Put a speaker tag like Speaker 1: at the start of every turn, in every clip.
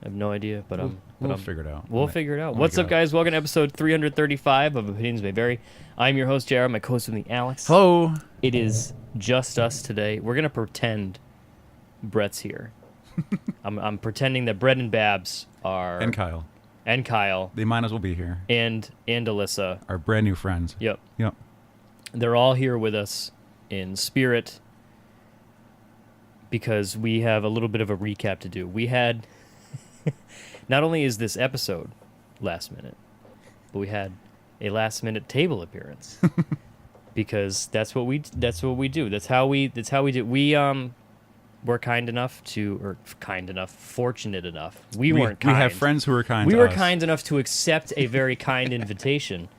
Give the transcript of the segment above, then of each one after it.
Speaker 1: have no idea, but
Speaker 2: we'll figure it out.
Speaker 1: We'll figure it out. What's up, guys? Welcome to episode 335 of Opinions May Vary. I'm your host, JR. My co-host with me, Alex.
Speaker 2: Hello.
Speaker 1: It is just us today. We're gonna pretend Brett's here. I'm pretending that Brett and Babs are
Speaker 2: and Kyle. They might as well be here.
Speaker 1: And Alyssa,
Speaker 2: our brand new friends.
Speaker 1: Yep.
Speaker 2: Yep.
Speaker 1: They're all here with us in spirit because we have a little bit of a recap to do. We had not only is this episode last minute, but we had a last minute table appearance because that's what we do. That's how we do. We're fortunate enough. We weren't kind.
Speaker 2: We have friends who are kind.
Speaker 1: We were kind enough to accept a very kind invitation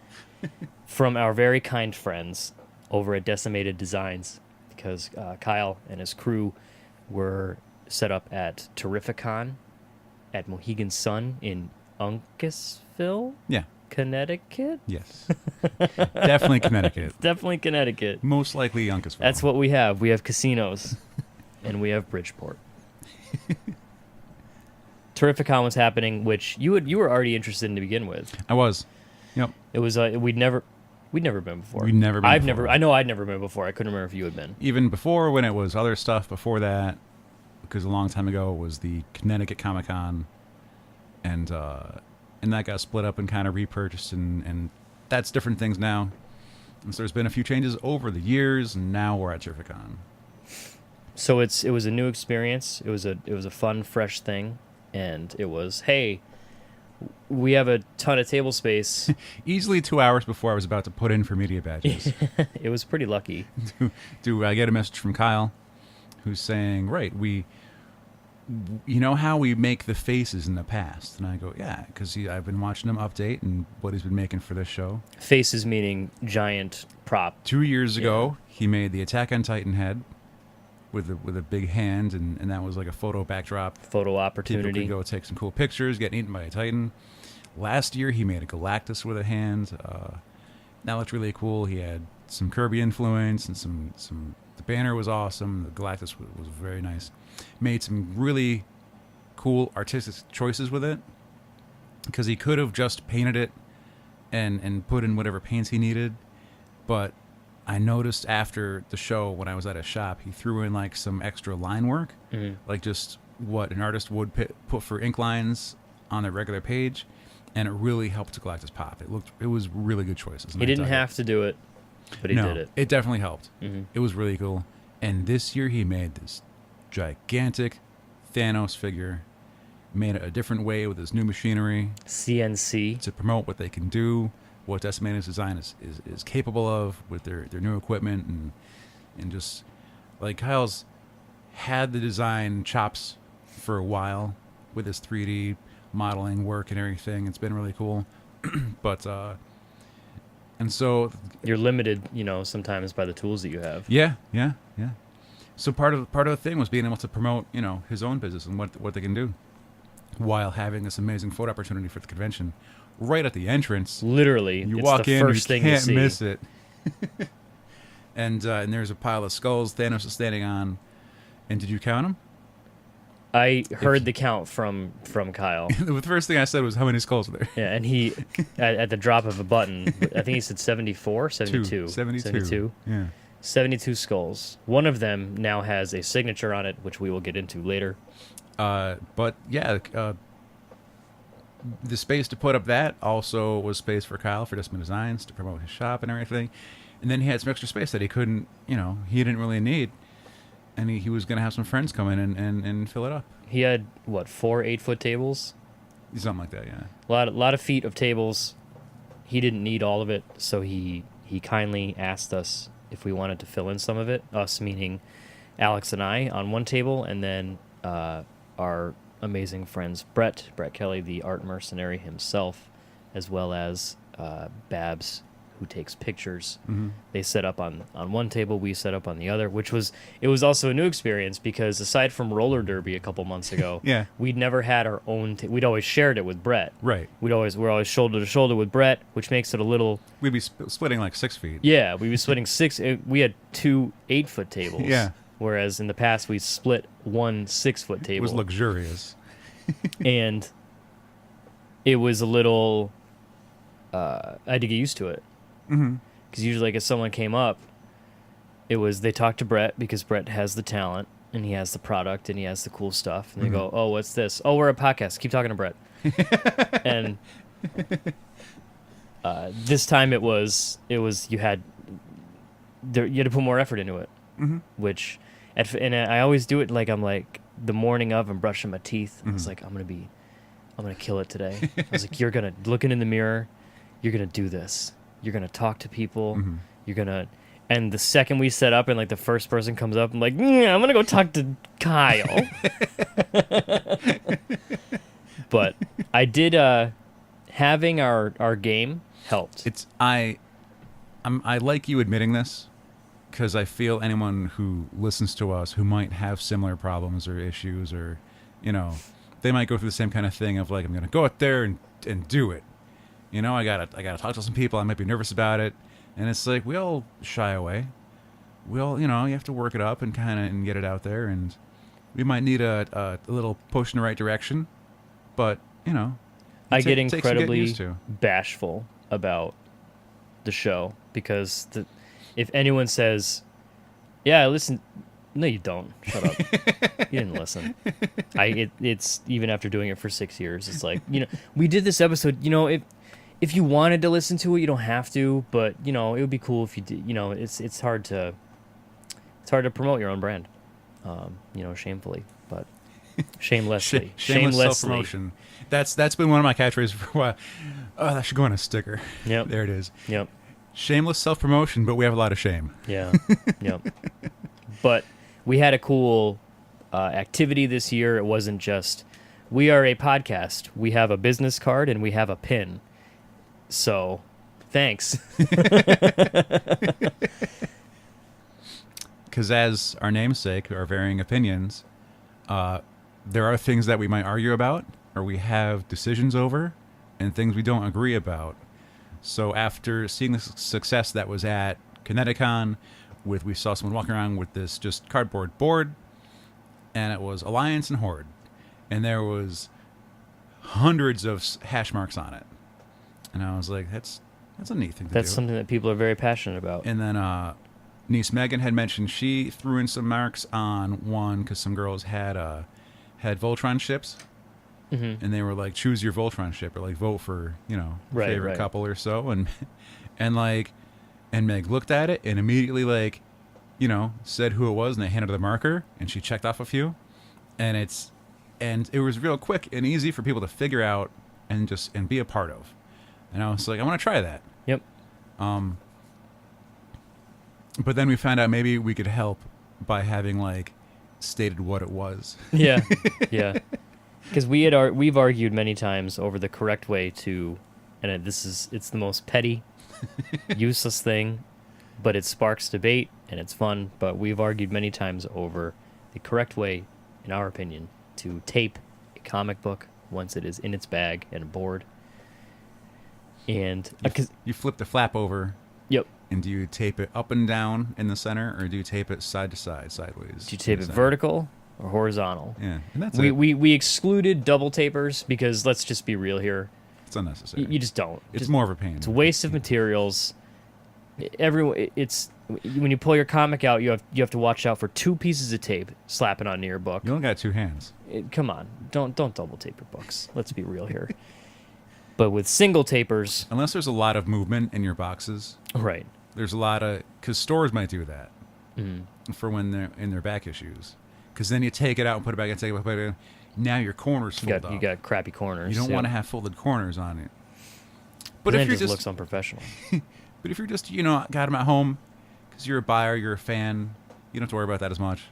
Speaker 1: from our very kind friends over at Decimated Designs, because Kyle and his crew were set up at TerrifiCon at Mohegan Sun in Uncasville, Connecticut.
Speaker 2: Yes, definitely Connecticut.
Speaker 1: Definitely Connecticut.
Speaker 2: Most likely Uncasville.
Speaker 1: That's what we have. We have casinos, and we have Bridgeport. TerrifiCon was happening, which you were already interested in to begin with.
Speaker 2: I was. Yep.
Speaker 1: It was we'd never been before.
Speaker 2: We'd never been.
Speaker 1: I know I'd never been before. I couldn't remember if you had been.
Speaker 2: Even before, when it was other stuff before that, because a long time ago it was the Connecticut Comic-Con, and that got split up and kind of repurchased, and that's different things now. And so there's been a few changes over the years, and now we're at TerrifiCon.
Speaker 1: So it was a new experience. It was a fun, fresh thing, and it was, hey, we have a ton of table space.
Speaker 2: Easily 2 hours before I was about to put in for media badges.
Speaker 1: It was pretty lucky.
Speaker 2: Do I get a message from Kyle, who's saying, right, you know how we make the faces in the past? And I go, yeah, because I've been watching him update and what he's been making for this show.
Speaker 1: Faces meaning giant prop.
Speaker 2: 2 years ago, he made the Attack on Titan head with a big hand, and that was like a photo backdrop.
Speaker 1: Photo opportunity.
Speaker 2: People could go take some cool pictures, getting eaten by a Titan. Last year, he made a Galactus with a hand. That looked really cool. He had some Kirby influence and some. The banner was awesome. The Galactus was very nice. Made some really cool artistic choices with it, because he could have just painted it and put in whatever paints he needed, but I noticed after the show when I was at a shop, he threw in like some extra line work, like just what an artist would put for ink lines on a regular page, and it really helped Galactus pop. It was really good choices.
Speaker 1: He didn't have to do it, but he did it.
Speaker 2: It definitely helped. It was really cool. And this year he made this gigantic Thanos figure, made it a different way with his new machinery.
Speaker 1: CNC.
Speaker 2: To promote what they can do, what Decimated Designs is capable of with their new equipment, and just like Kyle's had the design chops for a while with his 3D modeling work and everything. It's been really cool. But and so
Speaker 1: you're limited, sometimes by the tools that you have.
Speaker 2: Yeah. So part of the thing was being able to promote, his own business and what they can do, while having this amazing photo opportunity for the convention right at the entrance.
Speaker 1: Literally,
Speaker 2: you
Speaker 1: it's
Speaker 2: walk
Speaker 1: the
Speaker 2: in,
Speaker 1: first
Speaker 2: you
Speaker 1: thing
Speaker 2: can't
Speaker 1: you see.
Speaker 2: miss it. And there's a pile of skulls Thanos is standing on. And did you count them?
Speaker 1: I heard the count from Kyle.
Speaker 2: The first thing I said was, how many skulls are there?
Speaker 1: Yeah, and he, at the drop of a button, I think he said 74, 72.
Speaker 2: 72. Yeah.
Speaker 1: 72 skulls. One of them now has a signature on it, which we will get into later.
Speaker 2: But yeah, the space to put up that also was space for Kyle for Decimated Designs to promote his shop and everything. And then he had some extra space that he couldn't, he didn't really need. And he was going to have some friends come in and fill it up.
Speaker 1: He had, 4 8-foot tables?
Speaker 2: Something like that, yeah.
Speaker 1: A lot of feet of tables. He didn't need all of it, so he kindly asked us if we wanted to fill in some of it. Us meaning Alex and I on one table, and then our amazing friends Brett Kelly, the art mercenary himself, as well as Babs, who takes pictures. They set up on one table, we set up on the other, it was also a new experience, because aside from roller derby a couple months ago,
Speaker 2: yeah,
Speaker 1: we'd never had our own we'd always shared it with Brett.
Speaker 2: Right.
Speaker 1: We're always shoulder to shoulder with Brett, which makes it a little,
Speaker 2: we'd be splitting like 6 feet.
Speaker 1: Yeah, we'd be splitting we had 2 8-foot tables.
Speaker 2: Yeah.
Speaker 1: Whereas in the past we split 1 6-foot table.
Speaker 2: It was luxurious.
Speaker 1: And it was a little. I had to get used to it. Because usually, like, if someone came up, it was they talked to Brett because Brett has the talent and he has the product and he has the cool stuff. And they go, "Oh, what's this? Oh, we're a podcast. Keep talking to Brett." And this time it was you had to put more effort into it, which and I always do it like I'm like the morning of I'm brushing my teeth. It's like I'm gonna kill it today. I was like, you're gonna looking in the mirror, you're gonna do this. You're gonna talk to people. You're gonna. And the second we set up and like the first person comes up, I'm like, I'm gonna go talk to Kyle. But I did having our game helped.
Speaker 2: I like you admitting this because I feel anyone who listens to us who might have similar problems or issues or, they might go through the same kind of thing of like, I'm gonna go out there and do it. I gotta talk to some people. I might be nervous about it. And it's like, we all shy away. We all, you have to work it up and and get it out there. And we might need a little push in the right direction. But,
Speaker 1: I get incredibly bashful about the show because if anyone says, yeah, I listen. No, you don't. Shut up. You didn't listen. It's even after doing it for 6 years. It's like, we did this episode, if you wanted to listen to it, you don't have to, but it would be cool if you did. It's hard to promote your own brand, shamefully, but shamelessly,
Speaker 2: shameless self-promotion. That's been one of my catchphrases for a while. Oh, that should go on a sticker.
Speaker 1: Yep.
Speaker 2: There it is.
Speaker 1: Yep.
Speaker 2: Shameless self-promotion, but we have a lot of shame.
Speaker 1: Yeah. Yep. But we had a cool activity this year. It wasn't just we are a podcast. We have a business card and we have a pin. So, thanks.
Speaker 2: Because as our namesake, our varying opinions, there are things that we might argue about or we have decisions over and things we don't agree about. So after seeing the success that was at TerrifiCon, we saw someone walking around with this just cardboard board, and it was Alliance and Horde. And there was hundreds of hash marks on it. And I was like, that's a neat thing to do.
Speaker 1: That's something that people are very passionate about.
Speaker 2: And then niece Megan had mentioned she threw in some marks on one because some girls had Voltron ships. And they were like, choose your Voltron ship or like vote for, favorite couple or so. And Meg looked at it and immediately said who it was and they handed her the marker and she checked off a few. And it was real quick and easy for people to figure out and be a part of. And I was like, I want to try that.
Speaker 1: Yep.
Speaker 2: But then we found out maybe we could help by having stated what it was.
Speaker 1: Yeah. Yeah. Because we've argued many times over the correct way to, and it's the most petty, useless thing, but it sparks debate and it's fun. But we've argued many times over the correct way, in our opinion, to tape a comic book once it is in its bag and board. And
Speaker 2: you flip the flap over.
Speaker 1: Yep.
Speaker 2: And do you tape it up and down in the center, or do you tape it side to side, sideways?
Speaker 1: Do you tape it vertical or horizontal?
Speaker 2: Yeah, and that's
Speaker 1: we excluded double tapers because let's just be real here.
Speaker 2: It's unnecessary.
Speaker 1: You just don't.
Speaker 2: It's more of a pain.
Speaker 1: It's a waste of materials. It's when you pull your comic out, you have to watch out for 2 pieces of tape slapping onto your book.
Speaker 2: You only got 2 hands.
Speaker 1: Come on, don't double tape your books. Let's be real here. But with single tapers,
Speaker 2: unless there's a lot of movement in your boxes,
Speaker 1: right?
Speaker 2: There's a lot of because stores might do that for when they're in their back issues. Because then you take it out and put it back and take it back. Now your corners fold up.
Speaker 1: You got crappy corners.
Speaker 2: You don't want to have folded corners on it.
Speaker 1: But if it just looks unprofessional.
Speaker 2: But if you're just got them at home because you're a buyer, you're a fan, you don't have to worry about that as much.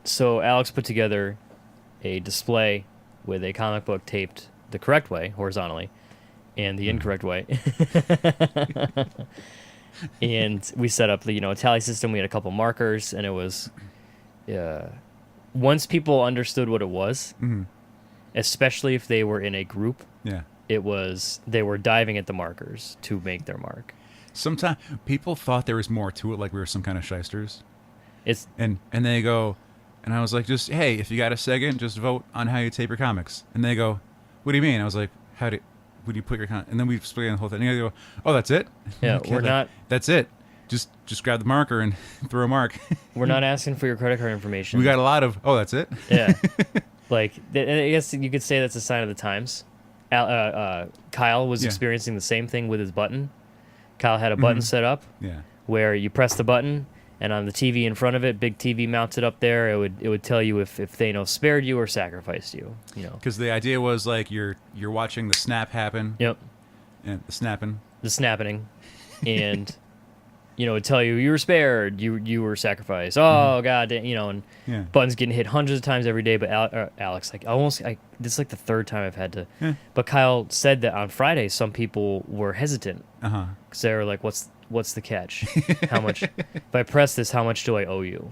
Speaker 1: So Alex put together a display with a comic book taped the correct way, horizontally, and the incorrect way. And we set up the a tally system. We had a couple markers, and it was once people understood what it was, especially if they were in a group, they were diving at the markers to make their mark.
Speaker 2: Sometimes people thought there was more to it, like we were some kind of shysters.
Speaker 1: And
Speaker 2: they go, And I was like, just, hey, if you got a second, just vote on how you tape your comics. And they go, what do you mean? I was like, would you put your and then we explain the whole thing. And they go, oh, that's it?
Speaker 1: Yeah,
Speaker 2: Okay,
Speaker 1: we're not.
Speaker 2: That's it. Just grab the marker and throw a mark.
Speaker 1: We're not asking for your credit card information.
Speaker 2: We got a lot of, oh, that's it?
Speaker 1: Yeah. Like, and I guess you could say that's a sign of the times. Kyle was experiencing the same thing with his button. Kyle had a button set up where you press the button, and on the TV in front of it, big TV mounted up there, it would tell you if Thanos spared you or sacrificed you. You know,
Speaker 2: because the idea was like you're watching the snap happen.
Speaker 1: Yep.
Speaker 2: And the snapping.
Speaker 1: And you know, it'd tell you were spared, you were sacrificed. Oh God, you know, and buttons getting hit hundreds of times every day. But Alex, like this is like the third time I've had to. Yeah. But Kyle said that on Friday, some people were hesitant because they were like, "What's the catch? How much? If I press this, how much do I owe you?"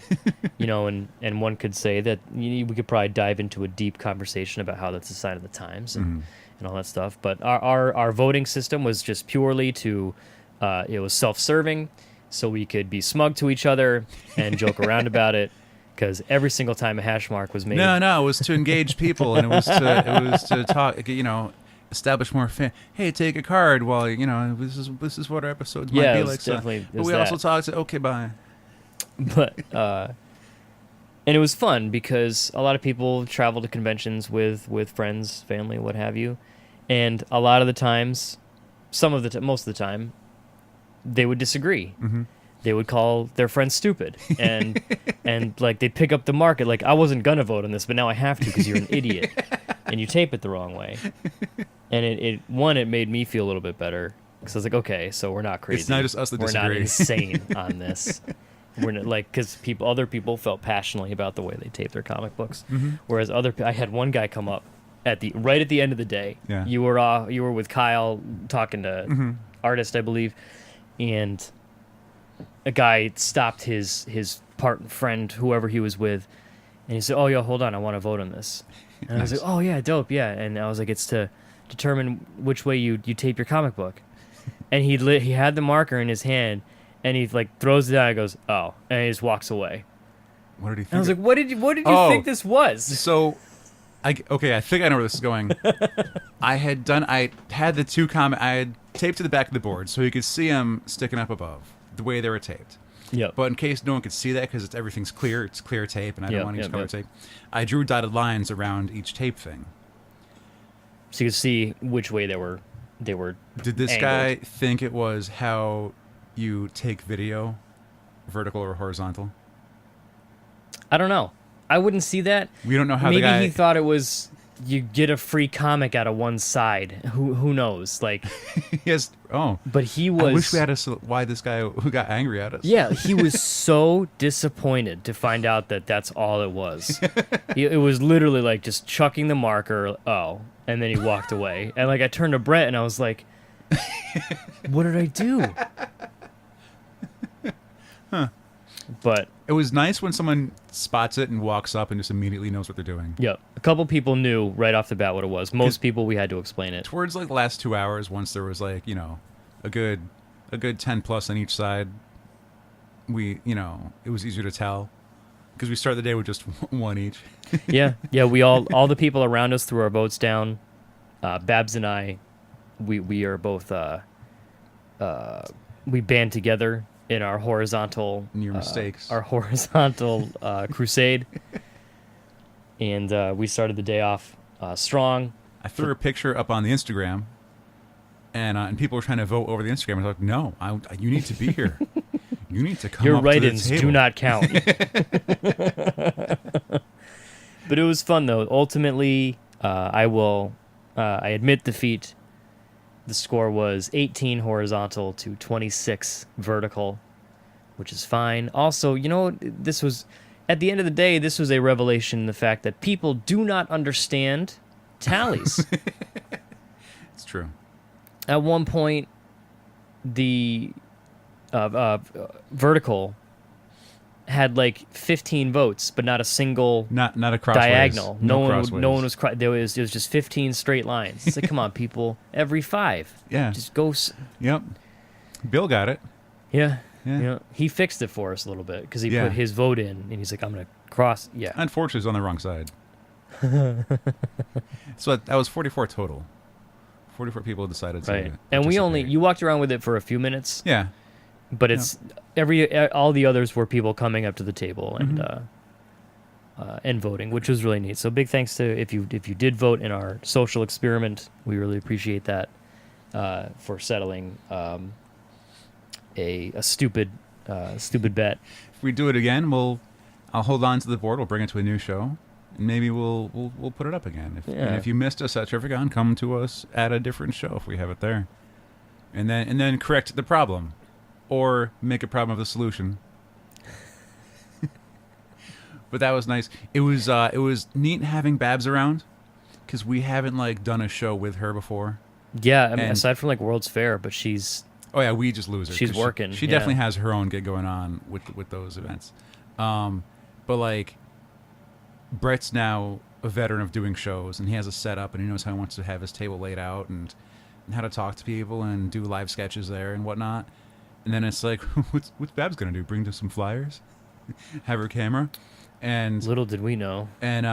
Speaker 1: You know, and one could say that we could probably dive into a deep conversation about how that's a sign of the times and all that stuff. But our voting system was just purely to, it was self-serving. So we could be smug to each other and joke around about it, because every single time a hash mark was made.
Speaker 2: No, it was to engage people, and it was to talk. You know, establish more fan. Hey, take a card. While you know, this is what our episodes might be like.
Speaker 1: Definitely.
Speaker 2: But we also talked. Okay, bye.
Speaker 1: But and it was fun because a lot of people travel to conventions with friends, family, what have you, and a lot of the times, most of the time, they would disagree. They would call their friends stupid, and like they'd pick up the market. Like, I wasn't gonna vote on this, but now I have to because you're an idiot and you tape it the wrong way. And it made me feel a little bit better because I was like, okay, so we're not crazy.
Speaker 2: It's not just us that disagree.
Speaker 1: We're not insane on this. We're not, like, because other people felt passionately about the way they tape their comic books, whereas I had one guy come up right at the end of the day. Yeah. You were with Kyle talking to artist, I believe. And a guy stopped his friend, whoever he was with, and he said, "Oh, yeah, hold on, I want to vote on this." And I was like, "Oh, yeah, dope, yeah." And I was like, "It's to determine which way you tape your comic book." And he had the marker in his hand, and he like throws it out and goes, "Oh," and he just walks away.
Speaker 2: What did he think?
Speaker 1: And I was like, "What did you think this was?"
Speaker 2: So, I think I know where this is going. I had the two I had taped to the back of the board so you could see them sticking up above the way they were taped.
Speaker 1: Yep.
Speaker 2: But in case no one could see that because everything's clear, it's clear tape, and I don't want to use color tape, I drew dotted lines around each tape thing.
Speaker 1: So you could see which way they were.
Speaker 2: Did this
Speaker 1: angled.
Speaker 2: guy think it was how you take video, vertical or horizontal?
Speaker 1: I don't know. I wouldn't see that.
Speaker 2: We don't know how
Speaker 1: Maybe
Speaker 2: the guy...
Speaker 1: he thought it was you get a free comic out of one side. Who knows? Like,
Speaker 2: yes. Oh,
Speaker 1: but he was.
Speaker 2: I wish we had why this guy who got angry at us.
Speaker 1: Yeah, he was so disappointed to find out that that's all it was. It was literally like just chucking the marker. Oh, and then he walked away. And like I turned to Brett and I was like, "What did I do?"
Speaker 2: Huh.
Speaker 1: But
Speaker 2: it was nice when someone spots it and walks up and just immediately knows what they're doing.
Speaker 1: Yeah, a couple people knew right off the bat what it was. Most people, we had to explain it.
Speaker 2: Towards like the last 2 hours, once there was like, you know, a good 10 plus on each side, it was easier to tell because we started the day with just one each.
Speaker 1: yeah, we all the people around us threw our votes down. Babs and I, we are both we band together in our horizontal
Speaker 2: near mistakes,
Speaker 1: our horizontal crusade, and we started the day off strong.
Speaker 2: I threw a picture up on the Instagram, and people were trying to vote over the Instagram. I was like, "No, you need to be here. You need to come.
Speaker 1: Your
Speaker 2: up
Speaker 1: write-ins
Speaker 2: to the table.
Speaker 1: do not count." But it was fun though. Ultimately, I admit defeat. The score was 18 horizontal to 26 vertical, which is fine. Also, you know, this was, at the end of the day, this was a revelation in the fact that people do not understand tallies.
Speaker 2: It's true.
Speaker 1: At one point, the vertical had like 15 votes, but not a single
Speaker 2: not a crossways.
Speaker 1: Diagonal. No one was
Speaker 2: crossways.
Speaker 1: There was just 15 straight lines. It's like, come on, people, every 5.
Speaker 2: Yeah.
Speaker 1: Just go.
Speaker 2: Yep. Bill got it.
Speaker 1: Yeah.
Speaker 2: Yeah.
Speaker 1: You know, he fixed it for us a little bit because he
Speaker 2: Yeah.
Speaker 1: put his vote in, and he's like, "I'm gonna cross." Yeah,
Speaker 2: Unfortunately, it's on the wrong side. So that was 44 total. 44 people decided to.
Speaker 1: right. And you walked around with it for a few minutes,
Speaker 2: Yeah.
Speaker 1: but it's all the others were people coming up to the table and voting, which was really neat. So big thanks to if you did vote in our social experiment, we really appreciate that for settling a stupid bet.
Speaker 2: If we do it again, I'll hold on to the board. We'll bring it to a new show, and maybe we'll put it up again. And if you missed us at TerrifiCon, come to us at a different show if we have it there, and then correct the problem, or make a problem of the solution. But that was nice. It was neat having Babs around, because we haven't done a show with her before.
Speaker 1: Yeah, I mean, aside from World's Fair, but she's.
Speaker 2: Oh yeah, we just lose her.
Speaker 1: She's working.
Speaker 2: She definitely has her own gig going on with those events. But Brett's now a veteran of doing shows, and he has a setup, and he knows how he wants to have his table laid out, and how to talk to people and do live sketches there and whatnot. And then it's like, what's Babs gonna do? Bring to some flyers, have her camera, and
Speaker 1: little did we know.
Speaker 2: And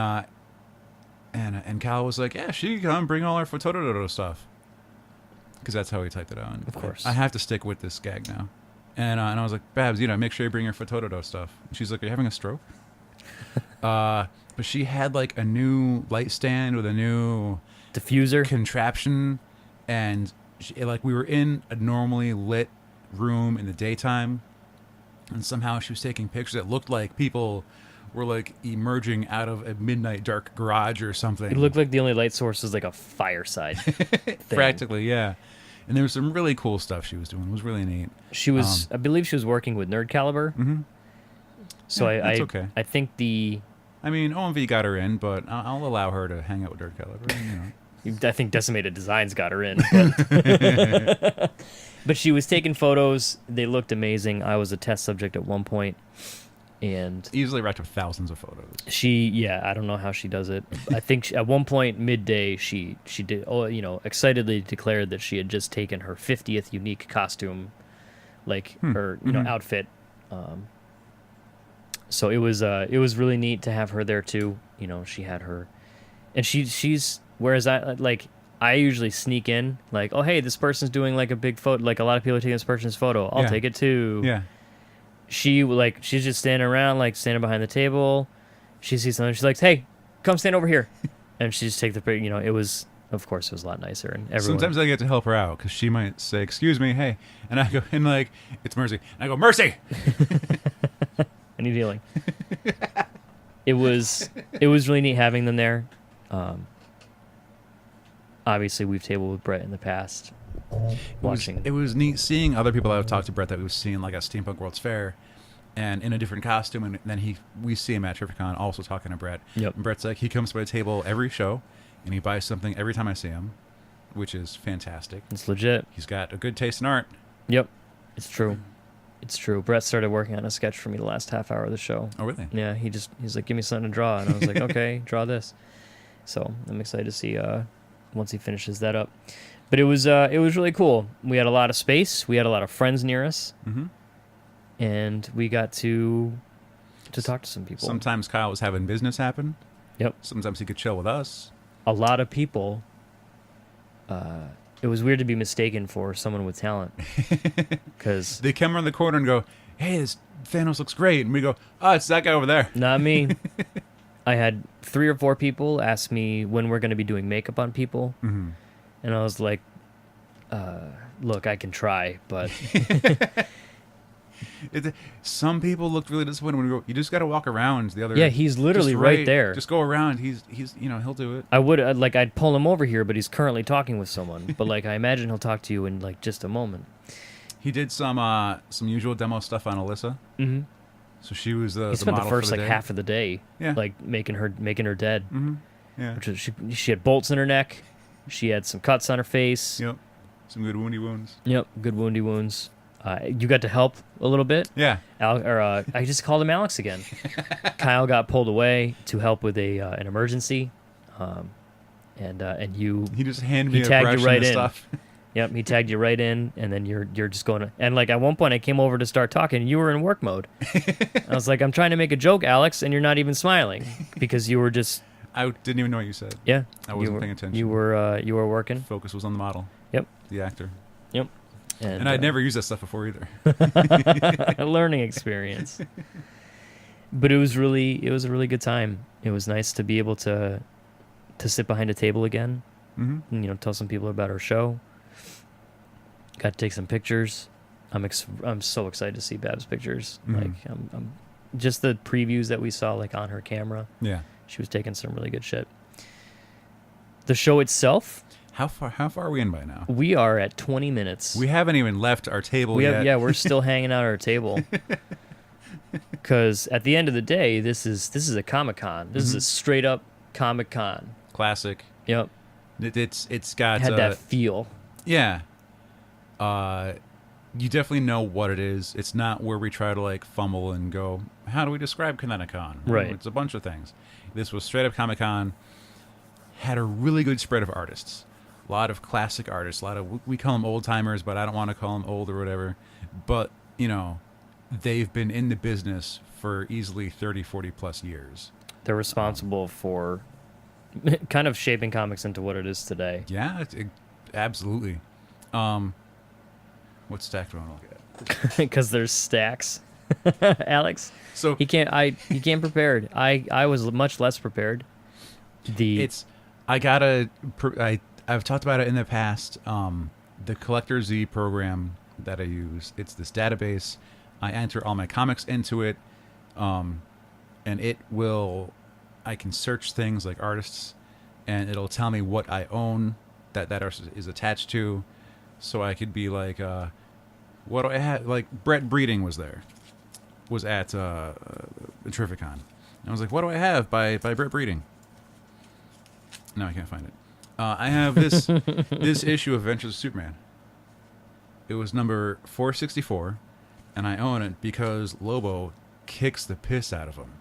Speaker 2: Cal was like, yeah, she can come bring all our Photododo stuff. Because that's how he typed it out.
Speaker 1: Of course.
Speaker 2: I have to stick with this gag now. And I was like, Babs, make sure you bring your Photododo stuff. And she's like, are you having a stroke? But she had a new light stand with a new
Speaker 1: diffuser
Speaker 2: contraption. And we were in a normally lit room in the daytime. And somehow she was taking pictures that looked like people were emerging out of a midnight dark garage or something.
Speaker 1: It looked like the only light source was a fireside thing.
Speaker 2: Practically, yeah. And there was some really cool stuff she was doing. It was really neat.
Speaker 1: She was, I believe she was working with Nerd Caliber.
Speaker 2: Mm-hmm.
Speaker 1: So
Speaker 2: that's okay.
Speaker 1: I think
Speaker 2: OMV got her in, but I'll allow her to hang out with Nerd Caliber.
Speaker 1: I think Decimated Designs got her in. But she was taking photos. They looked amazing. I was a test subject at one point. And
Speaker 2: easily racked up thousands of photos.
Speaker 1: I don't know how she does it. I think at one point midday she did excitedly declared that she had just taken her 50th unique costume, her outfit. So it was really neat to have her there too. She had her, and she's whereas I usually sneak in oh hey, this person's doing a big photo, a lot of people are taking this person's photo. I'll take it too.
Speaker 2: Yeah.
Speaker 1: She's just standing around, standing behind the table. She sees something. She's like, "Hey, come stand over here," and she just take the picture. It was, of course, it was a lot nicer. And everyone.
Speaker 2: Sometimes I get to help her out because she might say, "Excuse me, hey," and I go, and it's Mercy, and I go, "Mercy."
Speaker 1: I need healing. It was really neat having them there. Obviously, we've tabled with Brett in the past.
Speaker 2: It was neat seeing other people that have talked to Brett that we've seen at Steampunk World's Fair, and in a different costume, and then we see him at TerrifiCon also talking to Brett.
Speaker 1: Yep.
Speaker 2: And Brett's he comes to my table every show, and he buys something every time I see him, which is fantastic.
Speaker 1: It's legit.
Speaker 2: He's got a good taste in art.
Speaker 1: Yep, it's true. It's true. Brett started working on a sketch for me the last half hour of the show.
Speaker 2: Oh, really?
Speaker 1: Yeah, he's like, give me something to draw, and I was like, okay, draw this. So I'm excited to see once he finishes that up. But it was really cool. We had a lot of space. We had a lot of friends near us, and we got to talk to some people.
Speaker 2: Sometimes Kyle was having business happen.
Speaker 1: Yep.
Speaker 2: Sometimes he could chill with us.
Speaker 1: A lot of people. It was weird to be mistaken for someone with talent, because
Speaker 2: they come around the corner and go, "Hey, this Thanos looks great," and we go, "Oh, it's that guy over there."
Speaker 1: Not me. I had 3 or 4 people ask me when we're going to be doing makeup on people.
Speaker 2: Mm-hmm.
Speaker 1: And I was like, look, I can try, but...
Speaker 2: Some people looked really disappointed when we go, you just got to walk around the other...
Speaker 1: Yeah, he's literally right there.
Speaker 2: Just go around. He's he'll do it.
Speaker 1: I'd pull him over here, but he's currently talking with someone. But, I imagine he'll talk to you in, just a moment.
Speaker 2: He did some usual demo stuff on Alyssa.
Speaker 1: Mm-hmm.
Speaker 2: So she was the
Speaker 1: He spent
Speaker 2: model
Speaker 1: the first,
Speaker 2: for the day.
Speaker 1: half of the day, making her dead.
Speaker 2: Mm-hmm. Yeah.
Speaker 1: Which was, she had bolts in her neck. She had some cuts on her face.
Speaker 2: Yep. Some good woundy wounds.
Speaker 1: Yep, good woundy wounds. You got to help a little bit.
Speaker 2: Yeah.
Speaker 1: I just called him Alex again. Kyle got pulled away to help with an emergency, and you.
Speaker 2: He just handed me a
Speaker 1: tagged
Speaker 2: brush
Speaker 1: you right
Speaker 2: and
Speaker 1: in.
Speaker 2: stuff.
Speaker 1: Yep, he tagged you right in, and then you're just going to, and like at one point I came over to start talking, and you were in work mode. I was like, I'm trying to make a joke, Alex, and you're not even smiling because you were just.
Speaker 2: I didn't even know what you said.
Speaker 1: Yeah,
Speaker 2: I wasn't paying attention.
Speaker 1: You were working.
Speaker 2: Focus was on the model.
Speaker 1: Yep.
Speaker 2: The actor.
Speaker 1: Yep.
Speaker 2: And I'd never used that stuff before either.
Speaker 1: A learning experience. But it was a really good time. It was nice to be able to sit behind a table again.
Speaker 2: Mm-hmm.
Speaker 1: And, tell some people about our show. Got to take some pictures. I'm so excited to see Bab's pictures.
Speaker 2: Mm-hmm.
Speaker 1: Like I'm just the previews that we saw like on her camera.
Speaker 2: Yeah.
Speaker 1: She was taking some really good shit. The show itself.
Speaker 2: How far are we in by now?
Speaker 1: We are at 20 minutes.
Speaker 2: We haven't even left our table yet.
Speaker 1: Yeah, we're still hanging out at our table. Because at the end of the day, this is a Comic-Con. This is a straight up Comic-Con.
Speaker 2: Classic.
Speaker 1: Yep.
Speaker 2: It's got
Speaker 1: Had that feel.
Speaker 2: Yeah. You definitely know what it is. It's not where we try to like fumble and go, how do we describe ConnectiCon?
Speaker 1: Right.
Speaker 2: It's a bunch of things. This was straight up Comic-Con. Had a really good spread of artists. A lot of classic artists. We call them old timers, but I don't want to call them old or whatever. But, they've been in the business for easily 30, 40 plus years.
Speaker 1: They're responsible for kind of shaping comics into what it is today.
Speaker 2: Yeah, absolutely. What stack do I want to look at?
Speaker 1: Because there's stacks. Alex.
Speaker 2: So
Speaker 1: he came prepared. I was much less prepared.
Speaker 2: I've talked about it in the past. The Collector Z program that I use, it's this database. I enter all my comics into it, and I can search things like artists, and it'll tell me what I own that artist is attached to. So I could be like, what do I have? Like Brett Breeding was at TerrifiCon. And I was like, what do I have by Brett Breeding? No, I can't find it. I have this this issue of Adventures of Superman. It was number 464, and I own it because Lobo kicks the piss out of him.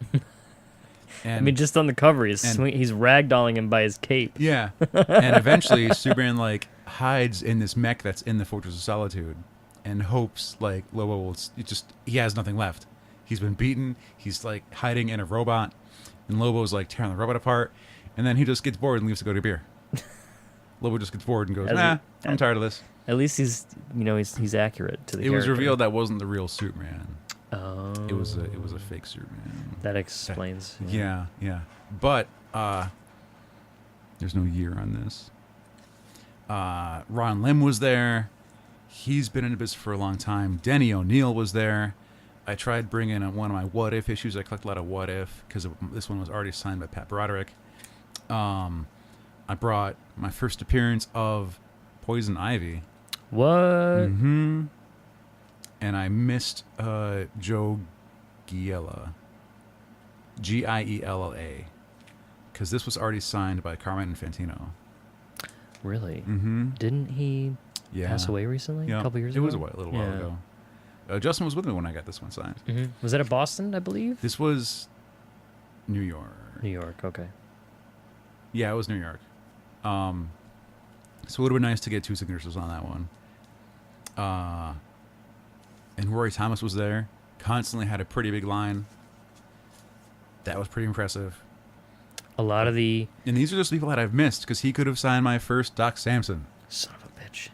Speaker 2: And,
Speaker 1: I mean, just on the cover, he's ragdolling him by his cape.
Speaker 2: Yeah, and eventually Superman like hides in this mech that's in the Fortress of Solitude, and hopes like Lobo will. He has nothing left. He's been beaten. He's like hiding in a robot, and Lobo's like tearing the robot apart, and then he just gets bored and leaves to go to beer. Lobo just gets bored and goes, I'm tired of this.
Speaker 1: At least he's accurate to the character.
Speaker 2: It was revealed that wasn't the real Superman.
Speaker 1: Oh.
Speaker 2: It was a fake Superman.
Speaker 1: That explains.
Speaker 2: Yeah. But there's no year on this. Ron Lim was there. He's been in the business for a long time. Denny O'Neil was there. I tried bringing one of my What If issues. I collect a lot of What If because this one was already signed by Pat Broderick. I brought my first appearance of Poison Ivy.
Speaker 1: What?
Speaker 2: Mm-hmm. And I missed Joe Giella. Giella. Because this was already signed by Carmine Infantino.
Speaker 1: Really?
Speaker 2: Mm-hmm.
Speaker 1: Didn't he pass away recently?
Speaker 2: Yeah.
Speaker 1: A couple years ago?
Speaker 2: It was a little while ago. Justin was with me when I got this one signed.
Speaker 1: Mm-hmm. Was that at Boston, I believe?
Speaker 2: This was New York.
Speaker 1: New York, okay.
Speaker 2: Yeah, it was New York. So it would have been nice to get two signatures on that one. And Rory Thomas was there. Constantly had a pretty big line. That was pretty impressive.
Speaker 1: A lot of the...
Speaker 2: And these are just people that I've missed because he could have signed my first Doc Samson.
Speaker 1: Son of a bitch.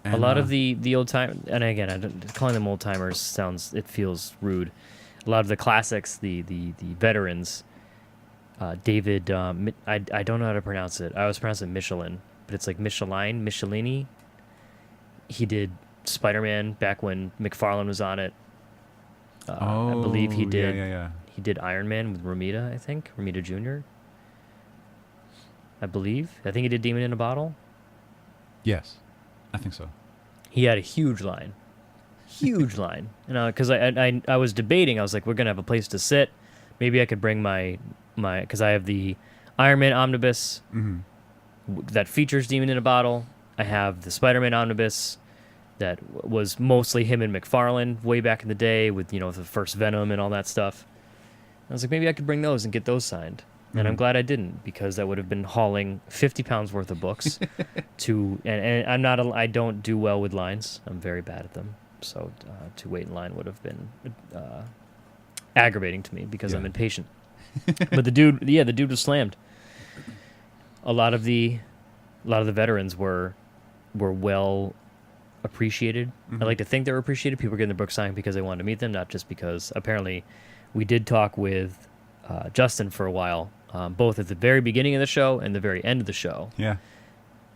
Speaker 2: And,
Speaker 1: a lot of the old time... And again, calling them old timers it feels rude. A lot of the classics, the veterans... David, I don't know how to pronounce it. I always pronounce it Michelin, but it's like Michelini. He did Spider-Man back when McFarlane was on it. I believe he did.
Speaker 2: Yeah.
Speaker 1: He did Iron Man with Romita, I think. Romita Jr. I think he did Demon in a Bottle.
Speaker 2: Yes, I think so.
Speaker 1: He had a huge line. Because I was debating. I was like, we're gonna have a place to sit. Maybe I could bring my because I have the Iron Man omnibus that features Demon in a Bottle. I have the Spider-Man omnibus that was mostly him and McFarlane way back in the day with the first Venom and all that stuff. I was like, maybe I could bring those and get those signed. And I'm glad I didn't, because I would have been hauling 50 pounds worth of books and I don't do well with lines. I'm very bad at them. So to wait in line would have been aggravating to me because I'm impatient. But the dude was slammed. A lot of the veterans were well appreciated. I like to think they were appreciated. People were getting their books signed because they wanted to meet them, not just because apparently we did talk with Justin for a while, both at the very beginning of the show and the very end of the show.
Speaker 2: Yeah.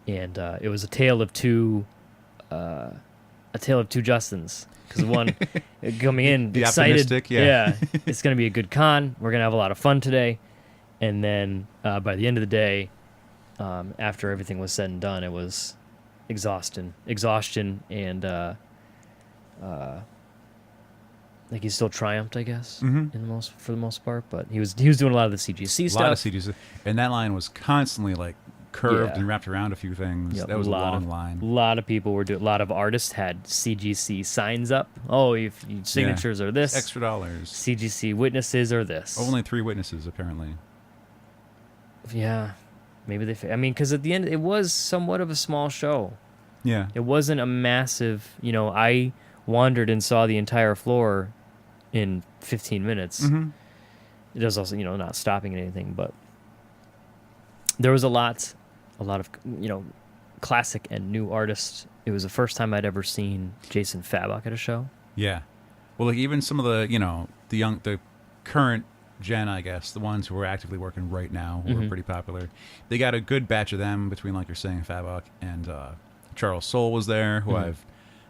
Speaker 1: And it was a tale of two Justins. Because one coming in
Speaker 2: the
Speaker 1: excited,
Speaker 2: optimistic, yeah.
Speaker 1: It's going to be a good con. We're going to have a lot of fun today. And then by the end of the day, after everything was said and done, it was exhaustion, and like he still triumphed, I guess, for the most part. But he was doing a lot of the CGC stuff.
Speaker 2: A lot of CGC, and that line was constantly like curved and wrapped around a few things.
Speaker 1: Yep,
Speaker 2: that was a long line.
Speaker 1: A lot of people were doing. A lot of artists had CGC signs up. Oh, if signatures are this,
Speaker 2: extra dollars.
Speaker 1: CGC witnesses are this.
Speaker 2: Only 3 witnesses apparently.
Speaker 1: Yeah, maybe they. I mean, because at the end, it was somewhat of a small show.
Speaker 2: Yeah,
Speaker 1: it wasn't a massive. I wandered and saw the entire floor in 15 minutes. It was also, not stopping at anything, but there was a lot of, classic and new artists. It was the first time I'd ever seen Jason Fabok at a show.
Speaker 2: Yeah. Well, like even some of the, the current gen, I guess, the ones who are actively working right now, who are pretty popular, they got a good batch of them between, like you're saying, Fabok and Charles Soule was there, who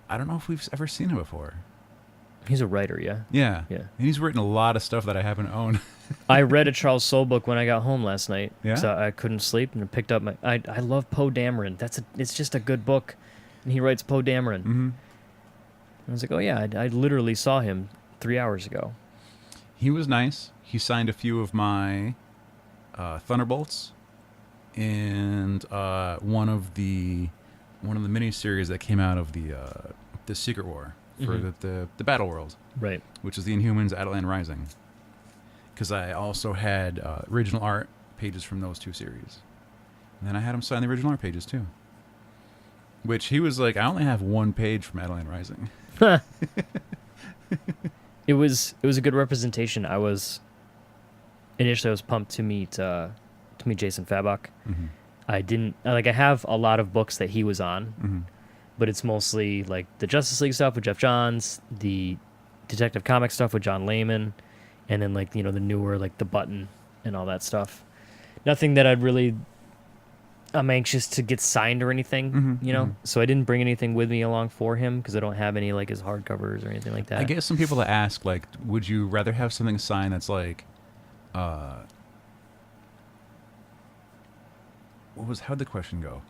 Speaker 2: I don't know if we've ever seen him before.
Speaker 1: He's a writer, yeah.
Speaker 2: Yeah.
Speaker 1: Yeah.
Speaker 2: And he's written a lot of stuff that I haven't owned.
Speaker 1: I read a Charles Soule book when I got home last night.
Speaker 2: Yeah.
Speaker 1: So I couldn't sleep and picked up I love Poe Dameron. It's just a good book. And he writes Poe Dameron. I was like, oh yeah, I literally saw him 3 hours ago.
Speaker 2: He was nice. He signed a few of my Thunderbolts and one of the miniseries that came out of the Secret War for the Battle World,
Speaker 1: right?
Speaker 2: Which is the Inhumans Atlan Rising. Because I also had original art pages from those 2 series, and then I had him sign the original art pages too. Which he was like, I only have 1 page from Atlan Rising.
Speaker 1: It was a good representation. I was pumped to meet Jason Fabok. I have a lot of books that he was on, but it's mostly like the Justice League stuff with Jeff Johns, the Detective Comics stuff with John Layman, and then like the newer like the Button and all that stuff. Nothing that I'm anxious to get signed or anything, So I didn't bring anything with me along for him because I don't have any like his hardcovers or anything like that.
Speaker 2: I get some people that ask like, would you rather have something signed that's like, how'd the question go?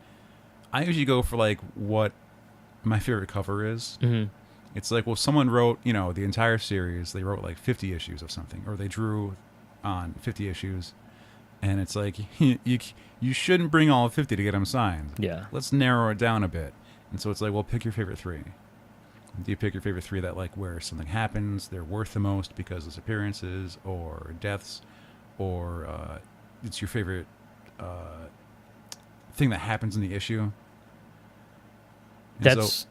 Speaker 2: I usually go for like what my favorite cover is. It's like, well, someone wrote, the entire series. They wrote like 50 issues of something, or they drew on 50 issues, and it's like you shouldn't bring all 50 to get them signed.
Speaker 1: Yeah,
Speaker 2: let's narrow it down a bit. And so it's like, well, pick your favorite 3. Do you pick your favorite 3 that like where something happens, they're worth the most because of appearances or deaths, or it's your favorite thing that happens in the issue? And so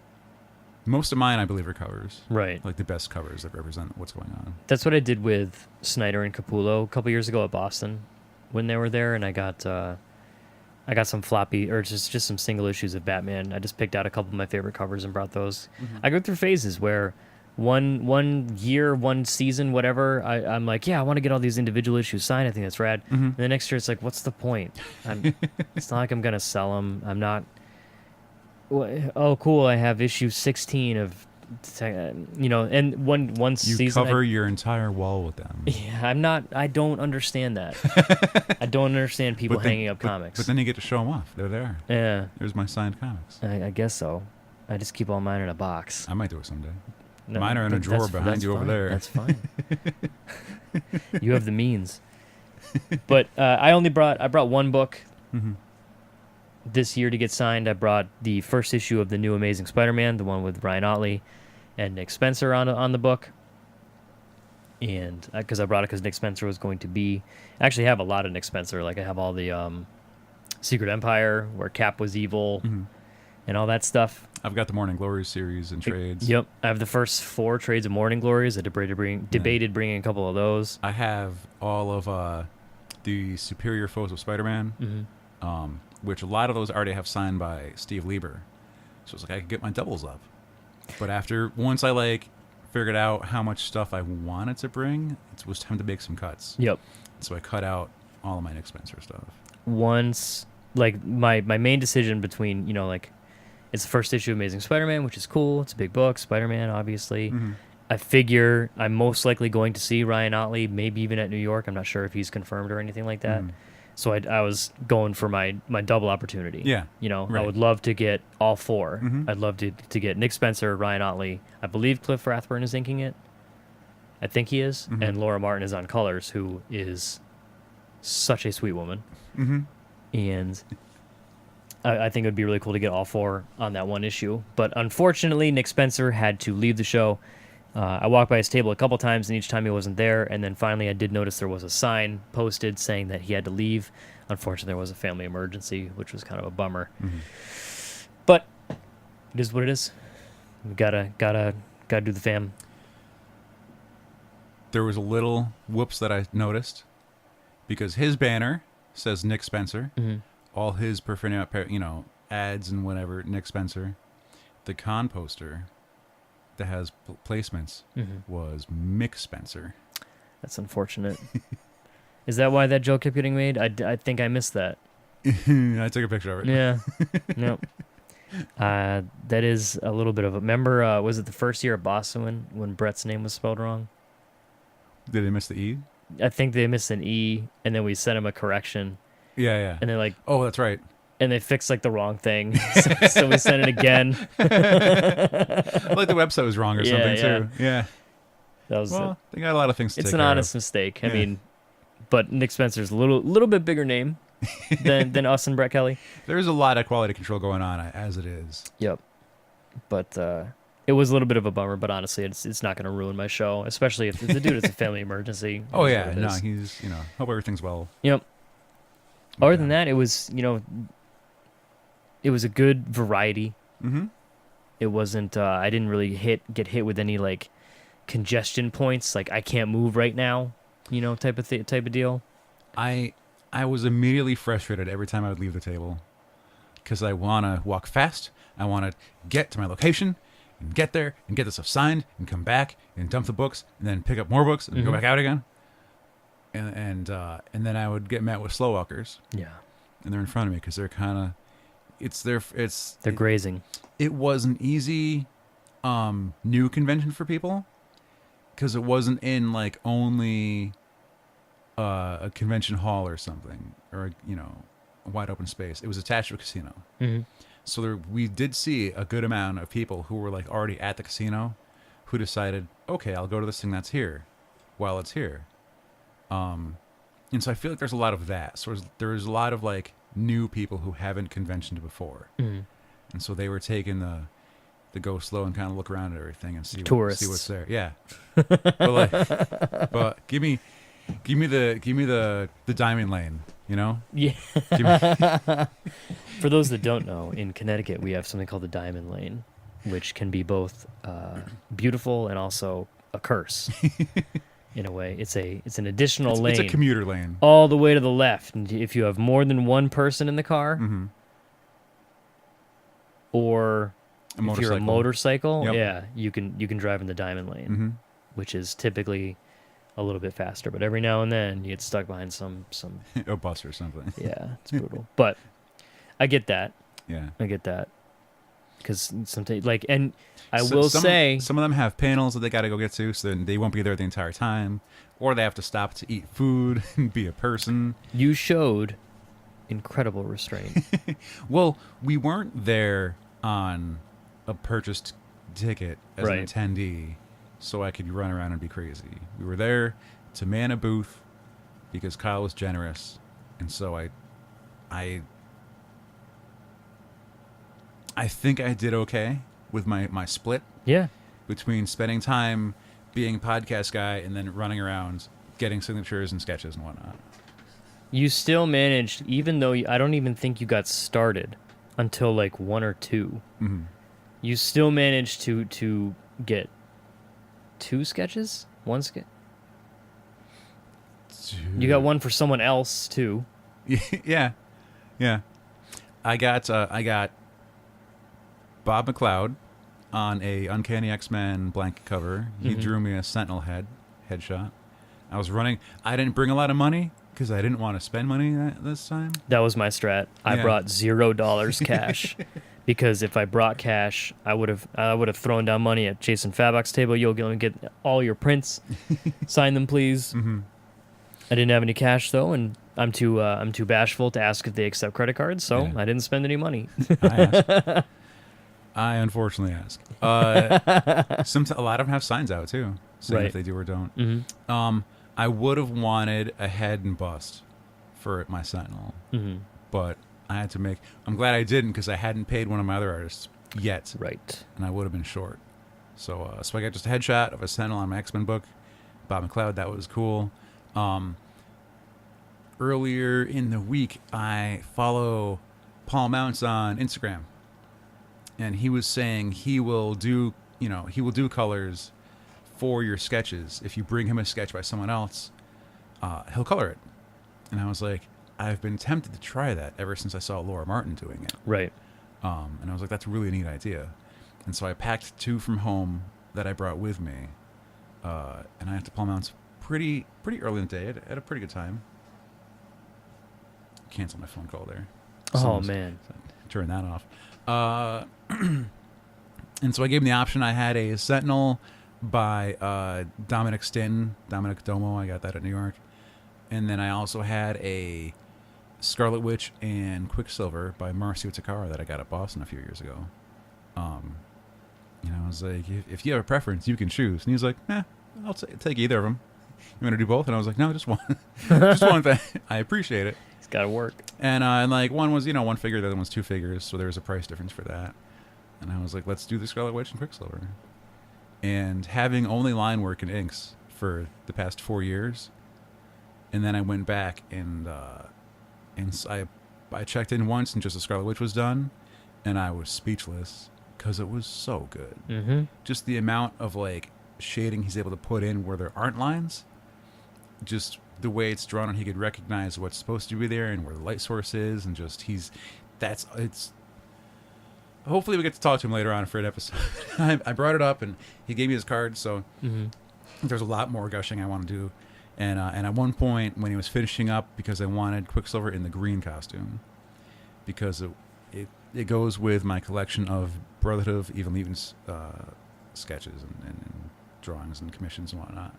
Speaker 2: most of mine, I believe, are covers. Right. Like the best covers that represent what's going on.
Speaker 1: That's what I did with Snyder and Capullo a couple years ago at Boston when they were there, and I got some floppy, or just some single issues of Batman. I just picked out a couple of my favorite covers and brought those. I go through phases where one year, one season, whatever, I'm like, yeah, I want to get all these individual issues signed. I think that's rad. And the next year, it's like, what's the point? It's not like I'm going to sell them. I'm not... Oh, cool! I have issue 16 of, and one season.
Speaker 2: You cover your entire wall with them.
Speaker 1: Yeah, I'm not. I don't understand that. I don't understand people hanging up comics.
Speaker 2: But then you get to show them off. They're there.
Speaker 1: Yeah.
Speaker 2: There's my signed comics.
Speaker 1: I guess so. I just keep all mine in a box.
Speaker 2: I might do it someday. No, mine are in a drawer behind you over there.
Speaker 1: That's fine. You have the means. But I brought 1 book. This year to get signed. I brought the first issue of the new Amazing Spider-Man, the one with Ryan Otley and Nick Spencer on the book. and because I brought it because Nick Spencer was going to be. I actually have a lot of Nick Spencer. Like I have all the Secret Empire where Cap was evil and all that stuff.
Speaker 2: I've got the Morning Glories series and trades.
Speaker 1: Yep, I have the first 4 trades of Morning Glories. I debated bringing a couple of those.
Speaker 2: I have all of the Superior Foes of Spider-Man, which a lot of those already have signed by Steve Lieber. So it's like I could get my doubles up. But once I figured out how much stuff I wanted to bring, it was time to make some cuts.
Speaker 1: Yep.
Speaker 2: So I cut out all of my Nick Spencer stuff.
Speaker 1: Once, my main decision between, it's the first issue of Amazing Spider-Man, which is cool. It's a big book, Spider-Man, obviously. I figure I'm most likely going to see Ryan Otley, maybe even at New York. I'm not sure if he's confirmed or anything like that. So I was going for my double opportunity.
Speaker 2: Yeah.
Speaker 1: I would love to get all 4. I'd love to get Nick Spencer, Ryan Otley. I believe Cliff Rathburn is inking it. I think he is. And Laura Martin is on colors, who is such a sweet woman. And I think it would be really cool to get all 4 on that one issue. But unfortunately, Nick Spencer had to leave the show. I walked by his table a couple times, and each time he wasn't there. And then finally, I did notice there was a sign posted saying that he had to leave. Unfortunately, there was a family emergency, which was kind of a bummer. But it is what it is. We gotta do the fam.
Speaker 2: There was a little whoops that I noticed because his banner says Nick Spencer. All his paraphernalia, ads and whatever, Nick Spencer. The con poster that has placements was Mick Spencer.
Speaker 1: That's unfortunate. Is that why that joke kept getting made? I think I missed that.
Speaker 2: I took a picture of it.
Speaker 1: Yeah. Nope. That is a little bit of a... Remember, was it the first year at Boston when Brett's name was spelled wrong?
Speaker 2: Did they miss the E?
Speaker 1: I think they missed an E, and then we sent him a correction.
Speaker 2: Yeah.
Speaker 1: And they're
Speaker 2: oh, that's right.
Speaker 1: And they fixed the wrong thing, so we sent it again.
Speaker 2: The website was wrong or something too. Yeah.
Speaker 1: That was.
Speaker 2: They got a lot of things to take
Speaker 1: It's
Speaker 2: care
Speaker 1: an
Speaker 2: of.
Speaker 1: honest mistake. I mean, but Nick Spencer's a little bit bigger name than us and Brett Kelly.
Speaker 2: There's a lot of quality control going on as it is.
Speaker 1: Yep. But it was a little bit of a bummer. But honestly, it's not going to ruin my show, especially if the dude is a family emergency.
Speaker 2: Oh yeah, no, he's hope everything's well.
Speaker 1: Yep. Other than that, it was it was a good variety. It wasn't. I didn't really get hit with any congestion points. I can't move right now. Type of deal.
Speaker 2: I was immediately frustrated every time I would leave the table because I want to walk fast. I want to get to my location and get there and get the stuff signed and come back and dump the books and then pick up more books and go back out again. And then I would get met with slow walkers.
Speaker 1: Yeah.
Speaker 2: And they're in front of me because they're kind of,
Speaker 1: they're grazing.
Speaker 2: It was an easy, new convention for people because it wasn't in only a convention hall or something or a wide open space. It was attached to a casino. So we did see a good amount of people who were already at the casino who decided, okay, I'll go to this thing that's here while it's here. And so I feel like there's a lot of that. So there's a lot of new people who haven't conventioned before. And so they were taking the go slow and kind of look around at everything and see what's there. Yeah. but give me the diamond lane,
Speaker 1: Yeah. For those that don't know, in Connecticut we have something called the Diamond Lane, which can be both beautiful and also a curse. In a way, it's an additional lane.
Speaker 2: It's a commuter lane
Speaker 1: all the way to the left. And if you have more than one person in the car, or if you're a motorcycle, yeah, you can drive in the Diamond Lane, which is typically a little bit faster. But every now and then you get stuck behind some
Speaker 2: a bus or something.
Speaker 1: Yeah, it's brutal. But I get that.
Speaker 2: Yeah,
Speaker 1: I get that. Because sometimes, and I will say,
Speaker 2: some of them have panels that they got to go get to, so then they won't be there the entire time, or they have to stop to eat food and be a person.
Speaker 1: You showed incredible restraint.
Speaker 2: Well, we weren't there on a purchased ticket as an attendee, so I could run around and be crazy. We were there to man a booth because Kyle was generous, and so I think I did okay with my split.
Speaker 1: Yeah.
Speaker 2: Between spending time being podcast guy and then running around getting signatures and sketches and whatnot.
Speaker 1: You still managed, even though I don't even think you got started until like 1 or 2.
Speaker 2: Mm-hmm.
Speaker 1: You still managed to get 2 sketches? 1 sketch? You got one for someone else too.
Speaker 2: Yeah. I got Bob McLeod on a Uncanny X-Men blanket cover. He drew me a Sentinel headshot. I was running. I didn't bring a lot of money because I didn't want to spend money this time.
Speaker 1: That was my strat. I
Speaker 2: Yeah.
Speaker 1: brought $0 cash because if I brought cash, I would have thrown down money at Jason Fabok's table. You'll go and get all your prints, sign them, please.
Speaker 2: Mm-hmm.
Speaker 1: I didn't have any cash though, and I'm too bashful to ask if they accept credit cards, so
Speaker 2: Yeah.
Speaker 1: I didn't spend any money.
Speaker 2: I unfortunately ask. A lot of them have signs out too, saying
Speaker 1: Right.
Speaker 2: if they do or don't.
Speaker 1: Mm-hmm.
Speaker 2: I would have wanted a head and bust for my Sentinel,
Speaker 1: Mm-hmm.
Speaker 2: but I had to make. I'm glad I didn't because I hadn't paid one of my other artists yet,
Speaker 1: Right.
Speaker 2: and I would have been short. So I got just a headshot of a Sentinel on my X-Men book, Bob McLeod. That was cool. Earlier in the week, I follow Paul Mounts on Instagram, and he was saying he will do colors for your sketches. If you bring him a sketch by someone else, he'll color it. And I was like, I've been tempted to try that ever since I saw Laura Martin doing it.
Speaker 1: Right.
Speaker 2: And I was like, that's a really neat idea. And so I packed 2 from home that I brought with me, and I had to Paul Mounts pretty early in the day. At a pretty good time. Cancel my phone call there.
Speaker 1: Oh man.
Speaker 2: Turn that off. And so I gave him the option. I had a Sentinel by Dominic Domo. I got that at New York. And then I also had a Scarlet Witch and Quicksilver by Marcio Takara that I got at Boston a few years ago. I was like, if you have a preference, you can choose. And he was like, I'll take either of them. You want to do both? And I was like, no, just one. Just one thing. I appreciate it.
Speaker 1: It's got to work.
Speaker 2: And like one was, 1 figure, the other one was 2 figures, so there was a price difference for that. And I was like, let's do the Scarlet Witch and Quicksilver. And having only line work and inks for the past 4 years, and then I went back and I checked in once and just the Scarlet Witch was done, and I was speechless because it was so good.
Speaker 1: Mm-hmm.
Speaker 2: Just the amount of like shading he's able to put in where there aren't lines, just the way it's drawn, and he could recognize what's supposed to be there and where the light source is, and just it's. Hopefully we get to talk to him later on for an episode. I brought it up and he gave me his card, so there's a lot more gushing I want to do. And at one point when he was finishing up, because I wanted Quicksilver in the green costume, because it goes with my collection of Brotherhood of Evil Mutants sketches and drawings and commissions and whatnot.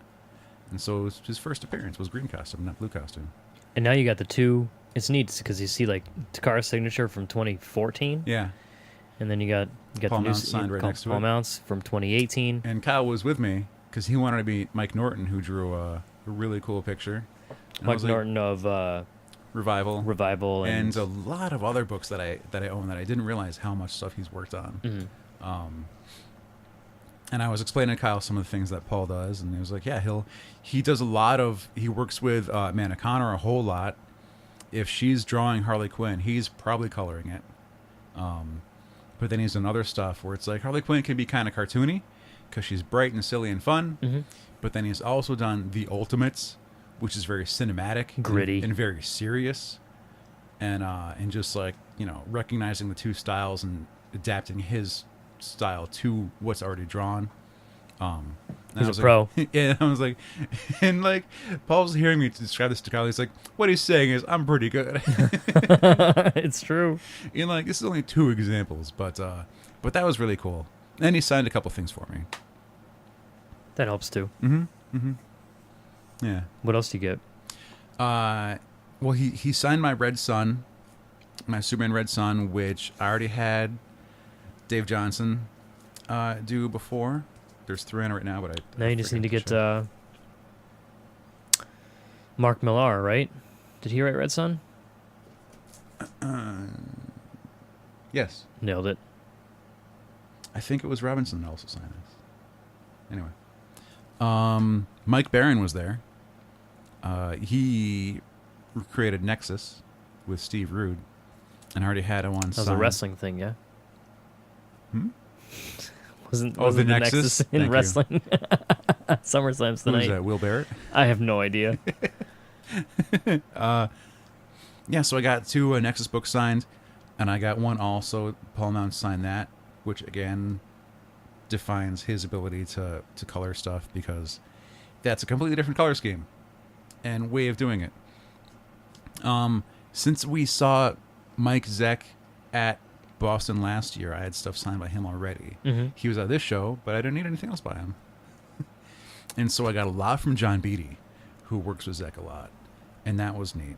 Speaker 2: And so it was his first appearance was green costume, not blue costume.
Speaker 1: And now you got the 2. It's neat because you see like Takara's signature from 2014.
Speaker 2: Yeah.
Speaker 1: And then you got
Speaker 2: Paul
Speaker 1: the new
Speaker 2: Mounts signed right next to
Speaker 1: Paul
Speaker 2: it.
Speaker 1: Mounts from 2018.
Speaker 2: And Kyle was with me because he wanted to be Mike Norton, who drew a really cool picture. And I
Speaker 1: Mike
Speaker 2: was like,
Speaker 1: Norton of
Speaker 2: Revival,
Speaker 1: and
Speaker 2: a lot of other books that I own that I didn't realize how much stuff he's worked on.
Speaker 1: Mm-hmm.
Speaker 2: And I was explaining to Kyle some of the things that Paul does, and he was like, "Yeah, he does a lot of. He works with Amanda Connor a whole lot. If she's drawing Harley Quinn, he's probably coloring it. But then he's done other stuff where it's like Harley Quinn can be kind of cartoony because she's bright and silly and fun.
Speaker 1: Mm-hmm.
Speaker 2: But then he's also done the Ultimates, which is very cinematic,
Speaker 1: Gritty,
Speaker 2: and very serious, and just like recognizing the 2 styles and adapting his style to what's already drawn.
Speaker 1: He's a pro.
Speaker 2: Yeah, I was like, and like Paul's hearing me describe this to Kyle. He's like, what he's saying is, I'm pretty good.
Speaker 1: It's true.
Speaker 2: And like, this is only 2 examples, but that was really cool. And he signed a couple things for me.
Speaker 1: That helps too.
Speaker 2: Yeah.
Speaker 1: What else do you get?
Speaker 2: Well, he signed my Red Sun, my Superman Red Sun, which I already had Dave Johnson do before. There's 3 on it right now, but
Speaker 1: Now you just need to get Mark Millar, right? Did he write Red Sun?
Speaker 2: Yes.
Speaker 1: Nailed it.
Speaker 2: I think it was Robinson that also signed this. Anyway. Mike Barron was there. He created Nexus with Steve Rude, and already had one
Speaker 1: That was
Speaker 2: signed.
Speaker 1: a wrestling thing, yeah.
Speaker 2: Hmm?
Speaker 1: Wasn't
Speaker 2: Oh,
Speaker 1: the
Speaker 2: the Nexus?
Speaker 1: in
Speaker 2: Thank you.
Speaker 1: wrestling? SummerSlam's
Speaker 2: Who was
Speaker 1: tonight.
Speaker 2: that? Will Barrett?
Speaker 1: I have no idea.
Speaker 2: Yeah, so I got 2 Nexus books signed, and I got one also. Paul Mount signed that, which again defines his ability to color stuff, because that's a completely different color scheme and way of doing it. Since we saw Mike Zeck at Boston last year, I had stuff signed by him already.
Speaker 1: Mm-hmm.
Speaker 2: He was at this show, but I didn't need anything else by him. And so I got a lot from John Beatty, who works with Zeck a lot, and that was neat.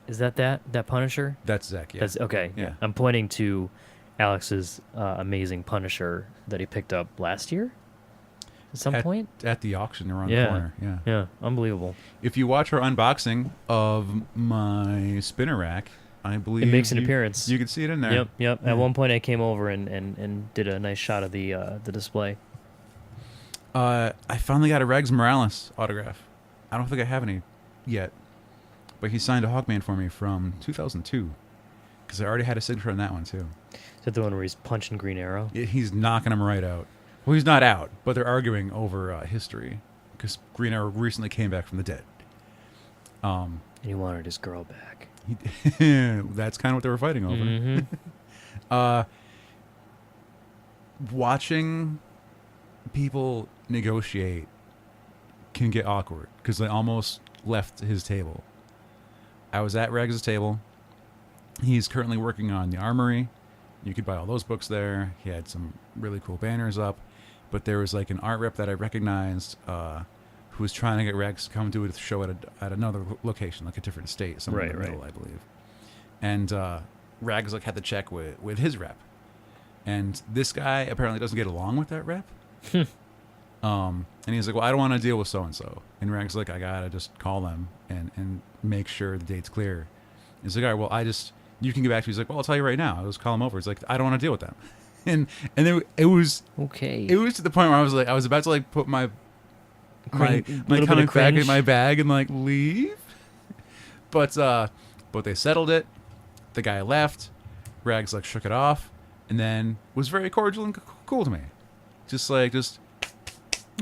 Speaker 1: Is that Punisher?
Speaker 2: That's Zeck, yeah.
Speaker 1: That's okay.
Speaker 2: Yeah.
Speaker 1: I'm pointing to Alex's amazing Punisher that he picked up last year at some point.
Speaker 2: At the auction around the
Speaker 1: Yeah.
Speaker 2: corner, yeah.
Speaker 1: Yeah, unbelievable.
Speaker 2: If you watch our unboxing of my spinner rack, I believe
Speaker 1: It makes an appearance.
Speaker 2: You can see it in there.
Speaker 1: Yep.
Speaker 2: Yeah.
Speaker 1: At one point, I came over and did a nice shot of the display.
Speaker 2: I finally got a Regs Morales autograph. I don't think I have any yet, but he signed a Hawkman for me from 2002, because I already had a signature on that one too.
Speaker 1: Is that the one where he's punching Green Arrow?
Speaker 2: He's knocking him right out. Well, he's not out, but they're arguing over history, because Green Arrow recently came back from the dead.
Speaker 1: And he wanted his girl back.
Speaker 2: That's kind of what they were fighting over.
Speaker 1: Mm-hmm.
Speaker 2: Watching people negotiate can get awkward, because I almost left his table. I was at Rags' table. He's currently working on the Armory. You could buy all those books there. He had some really cool banners up, but there was like an art rep that I recognized who was trying to get Rags to come do a show at another location, like a different state, somewhere in the middle, I believe. And Rags like had to check with his rep, and this guy apparently doesn't get along with that rep. And he's like, well, I don't want to deal with so-and-so. And Rags like, I gotta just call them and make sure the date's clear. He's like, all right, well, you can get back to me. He's like, well, I'll tell you right now. I'll just call him over. He's like, I don't want to deal with them. And then it was
Speaker 1: Okay.
Speaker 2: to the point where I was about to like put my
Speaker 1: Little bit of
Speaker 2: comic bag in
Speaker 1: cringe.
Speaker 2: my bag and like leave. But they settled it. The guy left. Rags like shook it off, and then was very cordial and cool to me. Just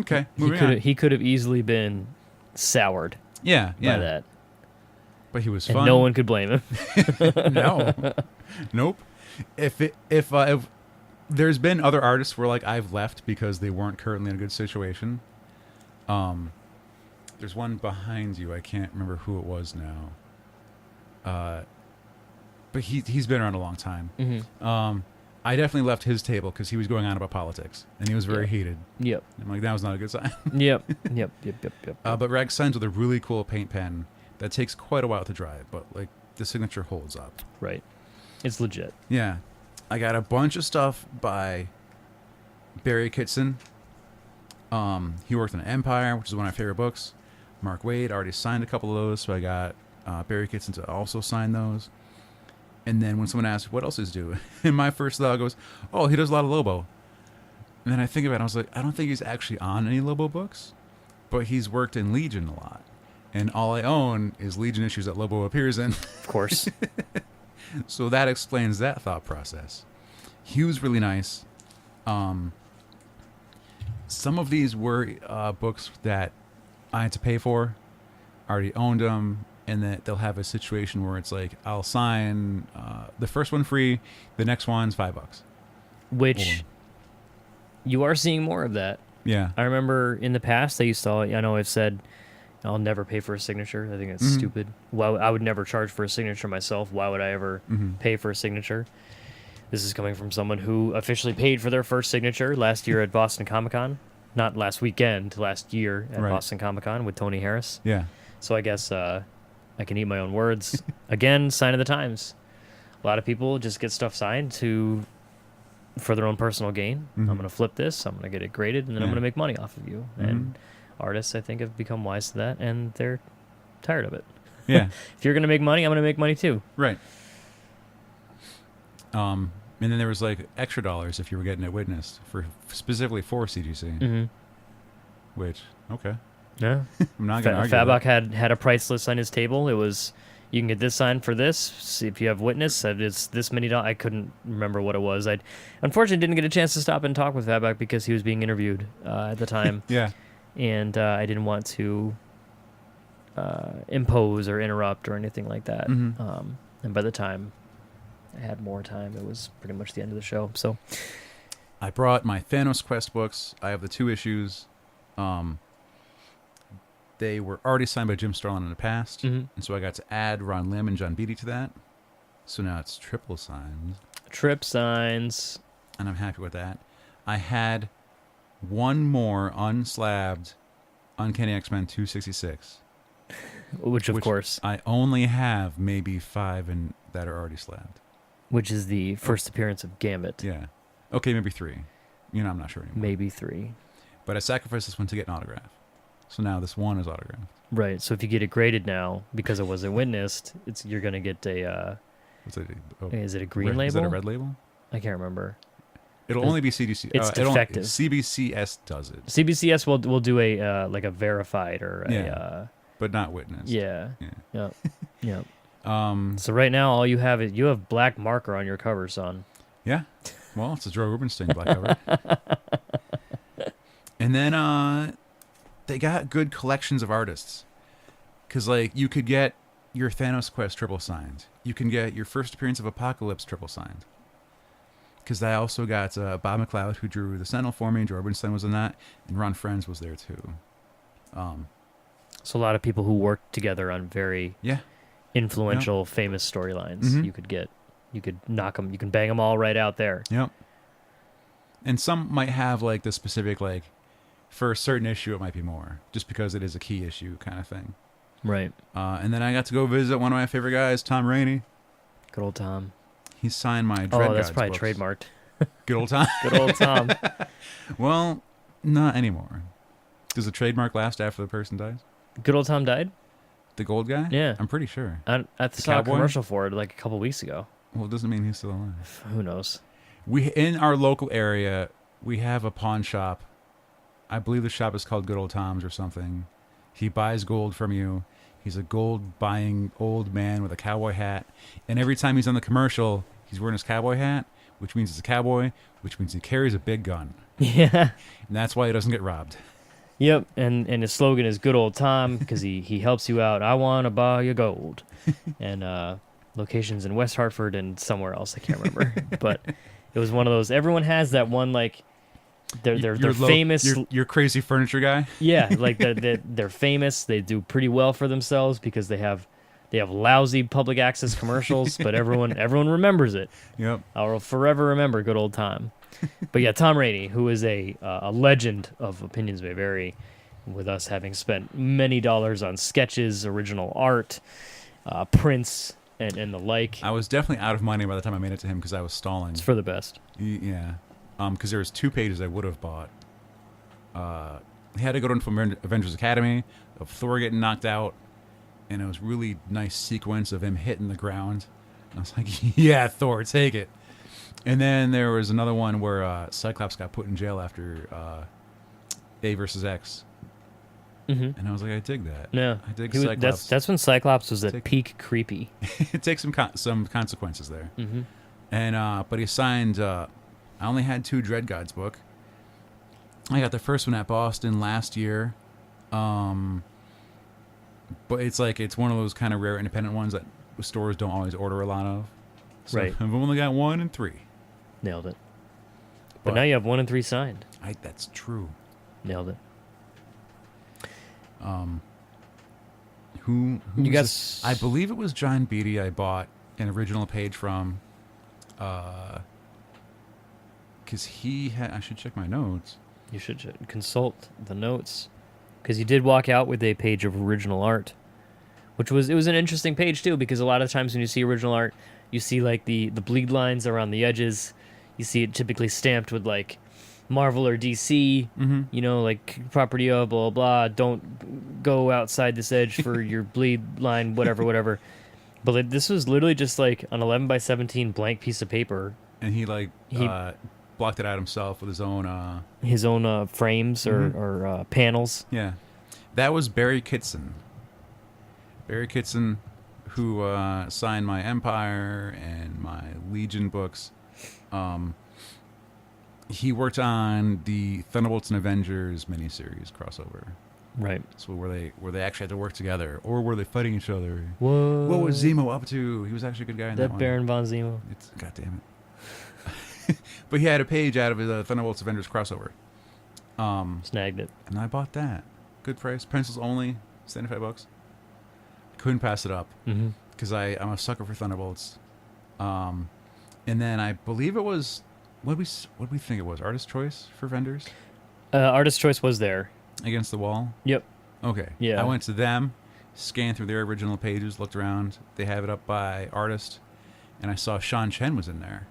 Speaker 2: okay, moving on.
Speaker 1: He could have easily been soured
Speaker 2: Yeah.
Speaker 1: by that,
Speaker 2: But he was
Speaker 1: and
Speaker 2: fun.
Speaker 1: no one could blame him.
Speaker 2: No. Nope. If there's been other artists where like I've left because they weren't currently in a good situation. There's one behind you. I can't remember who it was now. But he's been around a long time.
Speaker 1: Mm-hmm.
Speaker 2: I definitely left his table because he was going on about politics and he was very heated.
Speaker 1: Yep.
Speaker 2: I'm like, that was not a good sign.
Speaker 1: Yep.
Speaker 2: But Rex signs with a really cool paint pen that takes quite a while to dry, but like the signature holds up.
Speaker 1: Right. It's legit.
Speaker 2: Yeah. I got a bunch of stuff by Barry Kitson. He worked on Empire, which is one of my favorite books. Mark Waid already signed a couple of those, so I got Barry Kitson to also sign those. And then when someone asks, what else does he do? And my first thought goes, oh, he does a lot of Lobo. And then I think about it, I was like, I don't think he's actually on any Lobo books, but he's worked in Legion a lot. And all I own is Legion issues that Lobo appears in.
Speaker 1: Of course.
Speaker 2: So that explains that thought process. He was really nice. Some of these were books that I had to pay for. I already owned them. And that they'll have a situation where it's like, I'll sign the first one free, the next one's $5.
Speaker 1: Which you are seeing more of that.
Speaker 2: Yeah.
Speaker 1: I remember in the past I used to. I know I've said I'll never pay for a signature. I think it's stupid. Well, I would never charge for a signature myself. Why would I ever pay for a signature? This is coming from someone who officially paid for their first signature last year at Boston Comic-Con. Not last weekend, last year at Boston Comic-Con with Tony Harris.
Speaker 2: Yeah.
Speaker 1: So I guess I can eat my own words. Again, sign of the times. A lot of people just get stuff signed for their own personal gain. I'm going to flip this. I'm going to get it graded, and then I'm going to make money off of you. And artists, I think, have become wise to that, and they're tired of it.
Speaker 2: Yeah.
Speaker 1: If you're going to make money, I'm going to make money too.
Speaker 2: Right. And then there was like extra dollars if you were getting it witnessed specifically for CGC.
Speaker 1: Mm-hmm.
Speaker 2: which, okay.
Speaker 1: Yeah.
Speaker 2: I'm not going to argue
Speaker 1: Fabok
Speaker 2: that.
Speaker 1: had a price list on his table. It was, you can get this sign for this. See if you have witness, it's this many dollars. I couldn't remember what it was. I unfortunately didn't get a chance to stop and talk with Fabok because he was being interviewed at the time.
Speaker 2: Yeah.
Speaker 1: And I didn't want to impose or interrupt or anything like that.
Speaker 2: Mm-hmm.
Speaker 1: And by the time I had more time, it was pretty much the end of the show. So
Speaker 2: I brought my Thanos quest books. I have the 2 issues. They were already signed by Jim Starlin in the past,
Speaker 1: Mhm.
Speaker 2: and so I got to add Ron Lim and John Beatty to that. So now it's triple signed,
Speaker 1: trip signs.
Speaker 2: and I'm happy with that. I had one more unslabbed Uncanny X-Men 266,
Speaker 1: Which of course,
Speaker 2: I only have maybe 5 that are already slabbed.
Speaker 1: which is the first appearance of Gambit.
Speaker 2: Yeah. Okay, maybe 3. I'm not sure anymore.
Speaker 1: Maybe 3.
Speaker 2: But I sacrificed this one to get an autograph. So now this one is autographed.
Speaker 1: Right. So if you get it graded now because it wasn't witnessed, you're gonna get a.
Speaker 2: What's it? Oh,
Speaker 1: Is it a green label?
Speaker 2: Is that a red label?
Speaker 1: I can't remember.
Speaker 2: It'll only be CDC.
Speaker 1: It's defective.
Speaker 2: CBCS does it,
Speaker 1: CBCS will do a like a verified or a.
Speaker 2: but not witnessed.
Speaker 1: Yeah.
Speaker 2: Yeah.
Speaker 1: Yep. So right now, all you have is you have black marker on your cover, son.
Speaker 2: Yeah. Well, it's a Joe Rubinstein black cover. And then they got good collections of artists. Because, like, you could get your Thanos Quest triple signed. You can get your first appearance of Apocalypse triple signed. Because I also got Bob McLeod, who drew the Sentinel for me. Joe Rubinstein was in that. And Ron Friends was there, too.
Speaker 1: So a lot of people who worked together on very influential, famous storylines.
Speaker 2: Mm-hmm.
Speaker 1: You could knock them. You can bang them all right out there.
Speaker 2: Yep. And some might have, like, the specific, like, for a certain issue, it might be more. Just because it is a key issue kind of thing.
Speaker 1: Right.
Speaker 2: And then I got to go visit one of my favorite guys, Tom Rainey.
Speaker 1: Good old Tom.
Speaker 2: He signed my Dread
Speaker 1: Oh, that's
Speaker 2: Gods
Speaker 1: probably
Speaker 2: books.
Speaker 1: trademarked.
Speaker 2: Good old Tom.
Speaker 1: Good old Tom.
Speaker 2: Well, not anymore. Does the trademark last after the person dies?
Speaker 1: Good old Tom died?
Speaker 2: The gold guy?
Speaker 1: Yeah.
Speaker 2: I'm pretty sure.
Speaker 1: I saw
Speaker 2: cowboy?
Speaker 1: a commercial for it like a couple weeks ago.
Speaker 2: Well, it doesn't mean he's still alive.
Speaker 1: Who knows?
Speaker 2: We in our local area, we have a pawn shop. I believe the shop is called Good Old Tom's or something. He buys gold from you. He's a gold buying old man with a cowboy hat. And every time he's on the commercial, he's wearing his cowboy hat, which means he's a cowboy, which means he carries a big gun.
Speaker 1: Yeah.
Speaker 2: And that's why he doesn't get robbed.
Speaker 1: Yep. And his slogan is Good Old Tom because he helps you out. I want to buy you gold. And locations in West Hartford and somewhere else. I can't remember. But it was one of those. Everyone has that one, like, they're famous.
Speaker 2: You're crazy furniture guy.
Speaker 1: Yeah, like they're famous. They do pretty well for themselves because they have lousy public access commercials, but everyone remembers it.
Speaker 2: Yep.
Speaker 1: I'll forever remember Good Old Tom. But yeah, Tom Rainey, who is a legend of Opinions May Vary, with us having spent many dollars on sketches, original art, prints, and the like.
Speaker 2: I was definitely out of money by the time I made it to him because I was stalling.
Speaker 1: It's for the best.
Speaker 2: Yeah. Because there was 2 pages I would have bought. He had to go to Avengers Academy of Thor getting knocked out, and it was really nice sequence of him hitting the ground. And I was like, yeah, Thor, take it. And then there was another one where Cyclops got put in jail after A versus X. Mm-hmm. And I was like, I dig that.
Speaker 1: Yeah.
Speaker 2: I dig Cyclops.
Speaker 1: That's when Cyclops was at peak creepy.
Speaker 2: It takes some consequences there.
Speaker 1: Mm-hmm.
Speaker 2: And but he signed... I only had 2 Dread Gods book. I got the first one at Boston last year. But it's one of those kind of rare independent ones that stores don't always order a lot of. So
Speaker 1: Right.
Speaker 2: I've only got 1 and 3.
Speaker 1: Nailed it. But now you have 1 and 3 signed.
Speaker 2: That's true.
Speaker 1: Nailed it.
Speaker 2: Who
Speaker 1: you
Speaker 2: was
Speaker 1: got?
Speaker 2: this? I believe it was John Beatty. I bought an original page from. Because he had. I should check my notes.
Speaker 1: You should consult the notes, because you did walk out with a page of original art, it was an interesting page too, because a lot of times when you see original art, you see like the bleed lines around the edges. You see it typically stamped with like Marvel or DC, like property of blah, blah, blah. Don't go outside this edge for your bleed line, whatever. But this was literally just like an 11 by 17 blank piece of paper.
Speaker 2: And he blocked it out himself with his own.
Speaker 1: His own frames or panels.
Speaker 2: Yeah, that was Barry Kitson. Barry Kitson, who signed my Empire and my Legion books. He worked on the Thunderbolts and Avengers miniseries crossover.
Speaker 1: Right.
Speaker 2: So where they actually had to work together, or were they fighting each other?
Speaker 1: What?
Speaker 2: What was Zemo up to? He was actually a good guy in that one.
Speaker 1: Baron von Zemo.
Speaker 2: God damn it. But he had a page out of his Thunderbolts Avengers crossover.
Speaker 1: Snagged it.
Speaker 2: And I bought that. Good price. Pencils only. $75. Couldn't pass it up. Because I'm a sucker for Thunderbolts. And then I believe it was... What do we think it was? Artist Choice for vendors?
Speaker 1: Artist Choice was there.
Speaker 2: Against the Wall?
Speaker 1: Yep.
Speaker 2: Okay.
Speaker 1: Yeah.
Speaker 2: I went to them, scanned through their original pages, looked around. They have it up by artist. And I saw Sean Chen was in there.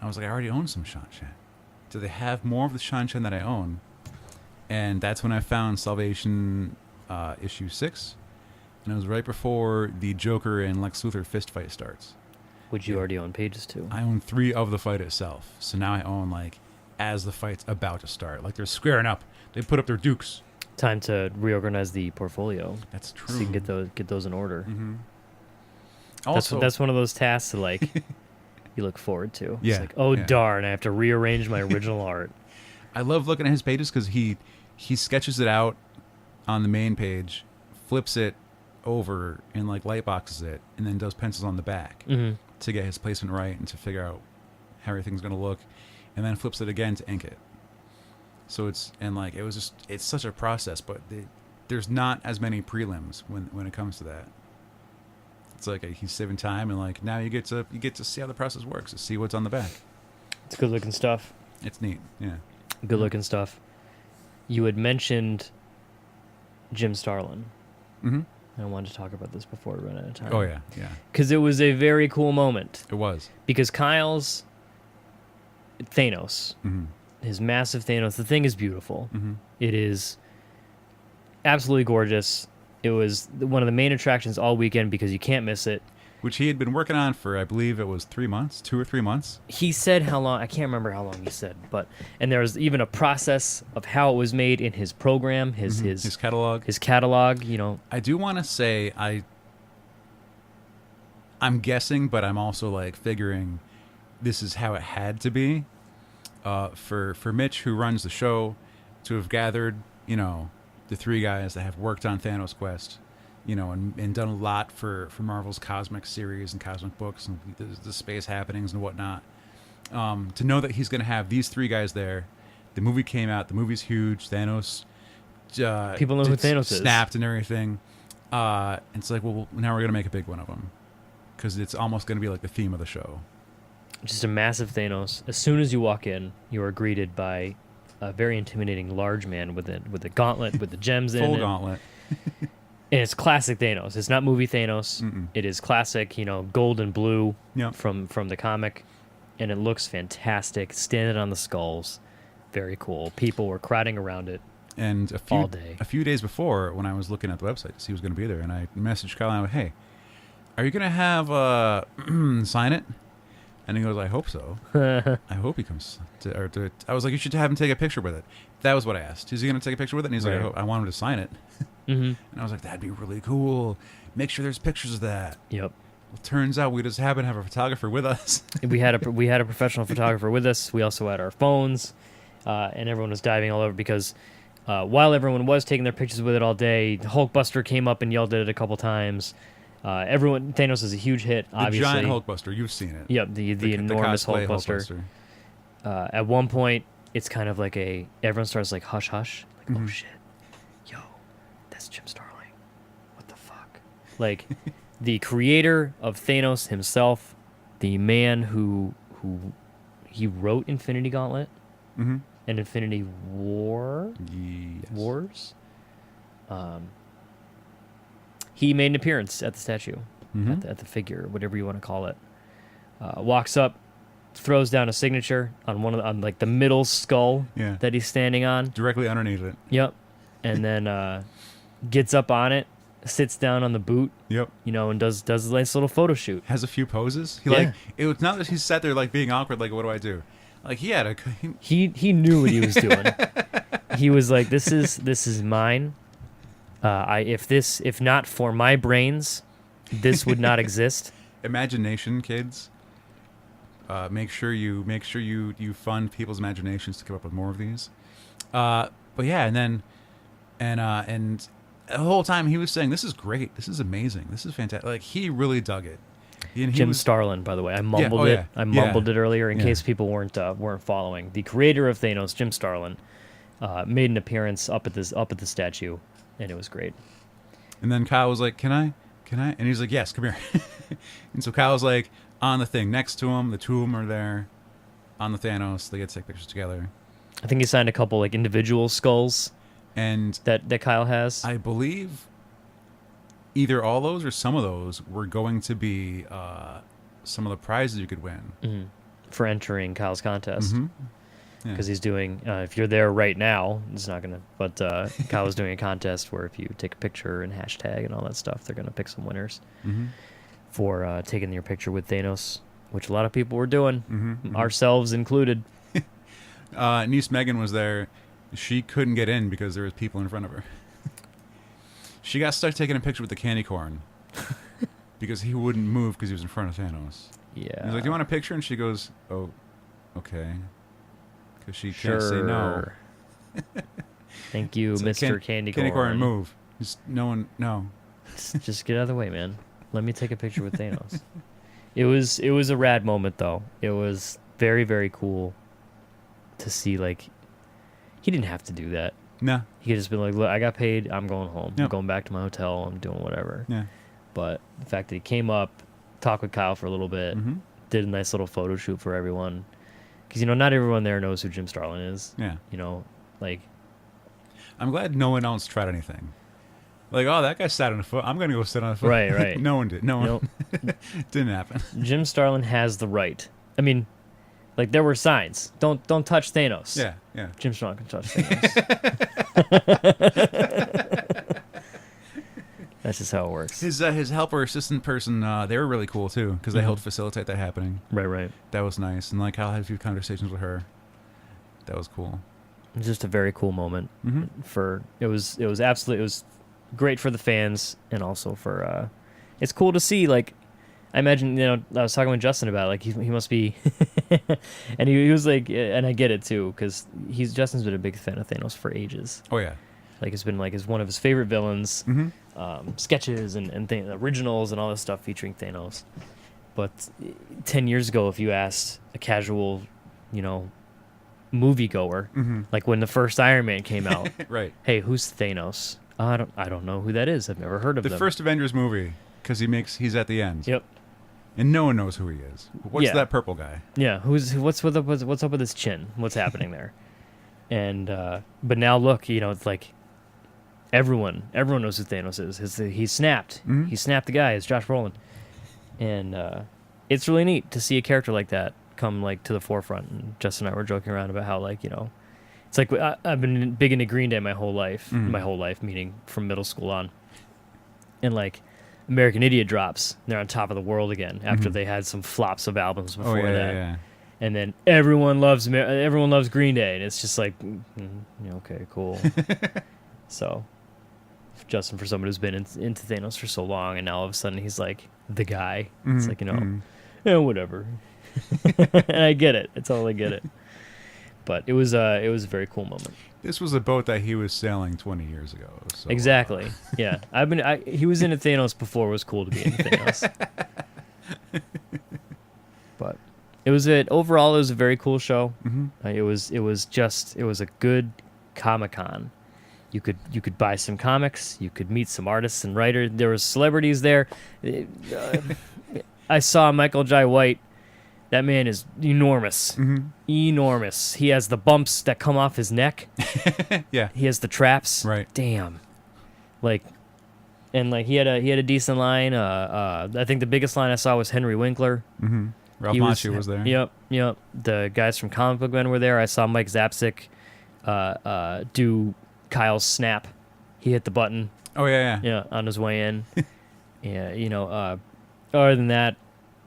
Speaker 2: I was like, I already own some Sean Chen. Do they have more of the Sean Chen that I own? And that's when I found Salvation issue 6. And it was right before the Joker and Lex Luthor fist fight starts.
Speaker 1: Which you already own pages to.
Speaker 2: I own 3 of the fight itself. So now I own, like, as the fight's about to start. Like, they're squaring up. They put up their dukes.
Speaker 1: Time to reorganize the portfolio.
Speaker 2: That's true.
Speaker 1: So you can get those in order.
Speaker 2: Mm-hmm. Also,
Speaker 1: that's one of those tasks that, like, you look forward to.
Speaker 2: Yeah,
Speaker 1: It's like, oh,
Speaker 2: yeah.
Speaker 1: darn, I have to rearrange my original art.
Speaker 2: I love looking at his pages because he sketches it out on the main page, flips it over and, like, light boxes it, and then does pencils on the back to get his placement right and to figure out how everything's going to look, and then flips it again to ink it. So it's such a process, but there's not as many prelims when it comes to that. It's like he's saving time, and, like, now you get to see how the process works, to see what's on the back.
Speaker 1: It's good looking stuff.
Speaker 2: It's neat, yeah.
Speaker 1: Good looking stuff. You had mentioned Jim Starlin.
Speaker 2: Mm-hmm.
Speaker 1: I wanted to talk about this before we run out of time.
Speaker 2: Oh yeah.
Speaker 1: Because it was a very cool moment.
Speaker 2: It was.
Speaker 1: Because Kyle's Thanos, his massive Thanos, the thing is beautiful. It is absolutely gorgeous. It was one of the main attractions all weekend because you can't miss it.
Speaker 2: Which he had been working on for, I believe it was 3 months, 2 or 3 months.
Speaker 1: He said how long, I can't remember how long he said, and there was even a process of how it was made in his program, his
Speaker 2: catalog.
Speaker 1: His catalog, you know.
Speaker 2: I do want to say I'm guessing, but I'm also, like, figuring this is how it had to be. For Mitch, who runs the show, to have gathered, you know, the 3 guys that have worked on Thanos Quest, you know, and done a lot for Marvel's cosmic series and cosmic books and the space happenings and whatnot. To know that he's going to have these 3 guys there. The movie came out. The movie's huge. Thanos.
Speaker 1: People know who Thanos is.
Speaker 2: Snapped and everything. And it's like, well, now we're going to make a big one of them. Because it's almost going to be like the theme of the show.
Speaker 1: Just a massive Thanos. As soon as you walk in, you are greeted by a very intimidating large man with a gauntlet with the gems in it.
Speaker 2: Full gauntlet.
Speaker 1: And it's classic Thanos. It's not movie Thanos. It is classic, you know, gold and blue from the comic. And it looks fantastic. Standing on the skulls. Very cool. People were crowding around it
Speaker 2: and
Speaker 1: all day.
Speaker 2: A few days before, when I was looking at the website to see who was going to be there, and I messaged Kyle and I went, hey, are you going to have sign it? And he goes, I hope so. I hope he comes to I was like, you should have him take a picture with it. That was what I asked. Is he going to take a picture with it? And he's like, I want him to sign it. And I was like, that'd be really cool. Make sure there's pictures of that.
Speaker 1: Yep.
Speaker 2: Well, turns out we just happen to have a photographer with us.
Speaker 1: we had a professional photographer with us. We also had our phones, and everyone was diving all over because while everyone was taking their pictures with it all day, Hulkbuster came up and yelled at it a couple times. Thanos is a huge hit, obviously.
Speaker 2: The giant Hulkbuster, you've seen it.
Speaker 1: Yep, the enormous Hulkbuster. At one point, it's kind of like everyone starts like hush hush, like oh shit, yo, that's Jim Starlin. What the fuck? Like the creator of Thanos himself, the man who he wrote Infinity Gauntlet and Infinity Wars. He made an appearance at the statue, at the figure, whatever you want to call it. Walks up, throws down a signature on like the middle skull that he's standing on,
Speaker 2: directly underneath it.
Speaker 1: Yep, and then gets up on it, sits down on the boot. Yep, you know, and does a nice little photo shoot.
Speaker 2: Has a few poses. It was not that he sat there like being awkward, like what do I do? Like he had a
Speaker 1: He knew what he was doing. He was like, this is mine. If not for my brains, this would not exist.
Speaker 2: imagination, kids. Make sure you fund people's imaginations to come up with more of these. But yeah, and the whole time he was saying, "This is great. This is amazing. This is fantastic." Like he really dug it.
Speaker 1: Jim Starlin, by the way, I mumbled it. I mumbled it earlier in case people weren't following. The creator of Thanos, Jim Starlin, made an appearance up at the statue, and it was great.
Speaker 2: And then Kyle was like, "Can I?" And he's like, "Yes, come here." And so Kyle's like on the thing next to him. The two of them are there on the Thanos. They get to take pictures together.
Speaker 1: I think he signed a couple like individual skulls,
Speaker 2: and
Speaker 1: that Kyle has.
Speaker 2: I believe either all those or some of those were going to be some of the prizes you could win
Speaker 1: for entering Kyle's contest.
Speaker 2: Yeah.
Speaker 1: Because he's doing, if you're there right now, it's not gonna. But Kyle's doing a contest where if you take a picture and hashtag and all that stuff, they're gonna pick some winners for taking your picture with Thanos, which a lot of people were doing, ourselves included.
Speaker 2: Niece Megan was there. She couldn't get in because there was people in front of her. She got stuck taking a picture with the candy corn because he wouldn't move because he was in front of Thanos.
Speaker 1: Yeah.
Speaker 2: He's like, "Do you want a picture?" And she goes, "Oh, okay." Because she can't say no.
Speaker 1: Thank you, Mr. Candy Corn.
Speaker 2: Candy Corn, move. Just no.
Speaker 1: Just get out of the way, man. Let me take a picture with Thanos. It was a rad moment, though. It was very, very cool to see, like, he didn't have to do that.
Speaker 2: No.
Speaker 1: He could just be like, "Look, I got paid. I'm going home.
Speaker 2: Yep.
Speaker 1: I'm going back to my hotel. I'm doing whatever."
Speaker 2: Yeah.
Speaker 1: But the fact that he came up, talked with Kyle for a little bit, did a nice little photo shoot for everyone. Because, not everyone there knows who Jim Starlin is.
Speaker 2: Yeah.
Speaker 1: Like...
Speaker 2: I'm glad no one else tried anything. Like, oh, that guy sat on a foot. I'm going to go sit on a foot.
Speaker 1: Right.
Speaker 2: No one did. No one. Didn't happen.
Speaker 1: Jim Starlin has the right. I mean, like, there were signs. Don't touch Thanos.
Speaker 2: Yeah.
Speaker 1: Jim Starlin can touch Thanos. That's just how it works.
Speaker 2: His helper assistant person, they were really cool too because they helped facilitate that happening.
Speaker 1: Right.
Speaker 2: That was nice, and like Kyle had a few conversations with her. That was cool.
Speaker 1: It was just a very cool moment. It was great for the fans and also for. It's cool to see. Like, I imagine I was talking with Justin about it, like he must be, and he was like, and I get it too because Justin's been a big fan of Thanos for ages.
Speaker 2: Oh yeah.
Speaker 1: Like it's been like one of his favorite villains, sketches and originals and all this stuff featuring Thanos. But 10 years ago, if you asked a casual, moviegoer, like when the first Iron Man came out,
Speaker 2: right?
Speaker 1: Hey, who's Thanos? I don't know who that is. I've never heard of them.
Speaker 2: The first Avengers movie because he's at the end.
Speaker 1: Yep.
Speaker 2: And no one knows who he is. What's that purple guy?
Speaker 1: Yeah. What's up with his chin? What's happening there? And but now look, it's like. Everyone knows who Thanos is. He snapped. He snapped the guy. It's Josh Brolin, and it's really neat to see a character like that come like to the forefront. And Justin and I were joking around about how it's like I've been big into Green Day my whole life. My whole life, meaning from middle school on. And like American Idiot drops, they're on top of the world again after they had some flops of albums before that. Yeah. And then everyone loves Green Day, and it's just like, okay, cool. So. Justin, for someone who's been into Thanos for so long, and now all of a sudden he's like the guy. It's like whatever. And I get it. I totally get it. But it was a very cool moment.
Speaker 2: This was a boat that he was sailing 20 years ago. So,
Speaker 1: exactly. Yeah, he was into Thanos before it was cool to be into Thanos. But overall it was a very cool show. It was a good Comic-Con. You could buy some comics. You could meet some artists and writers. There was celebrities there. I saw Michael Jai White. That man is enormous. Enormous. He has the bumps that come off his neck.
Speaker 2: Yeah.
Speaker 1: He has the traps.
Speaker 2: Right.
Speaker 1: Damn. Like, and like he had a decent line. I think the biggest line I saw was Henry Winkler.
Speaker 2: Ralph Macchio was there.
Speaker 1: Yep. The guys from Comic Book Men were there. I saw Mike Zapsik do Kyle's snap. He hit the button.
Speaker 2: Oh yeah.
Speaker 1: Yeah, on his way in. Yeah, other than that,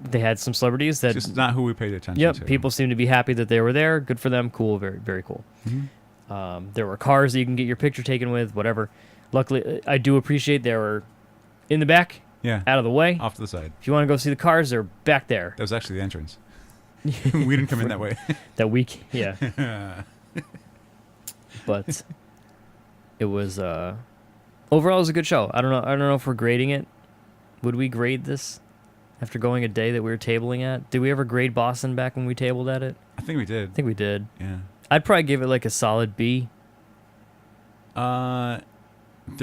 Speaker 1: they had some celebrities that
Speaker 2: Just not who we paid attention to.
Speaker 1: people seem to be happy that they were there. Good for them. Cool. Very, very cool. There were cars that you can get your picture taken with, whatever. Luckily, I do appreciate they were in the back,
Speaker 2: Yeah.
Speaker 1: out of the way.
Speaker 2: Off to the side.
Speaker 1: If you want to go see the cars, they're back there.
Speaker 2: That was actually the entrance. We didn't come in that way.
Speaker 1: That week, yeah. But it was overall it was a good show. I don't know if we're grading it. Would we grade this after going a day that we were tabling at? Did we ever grade Boston back when we tabled at it?
Speaker 2: I think we did.
Speaker 1: I think we did.
Speaker 2: Yeah.
Speaker 1: I'd probably give it like a solid B.
Speaker 2: There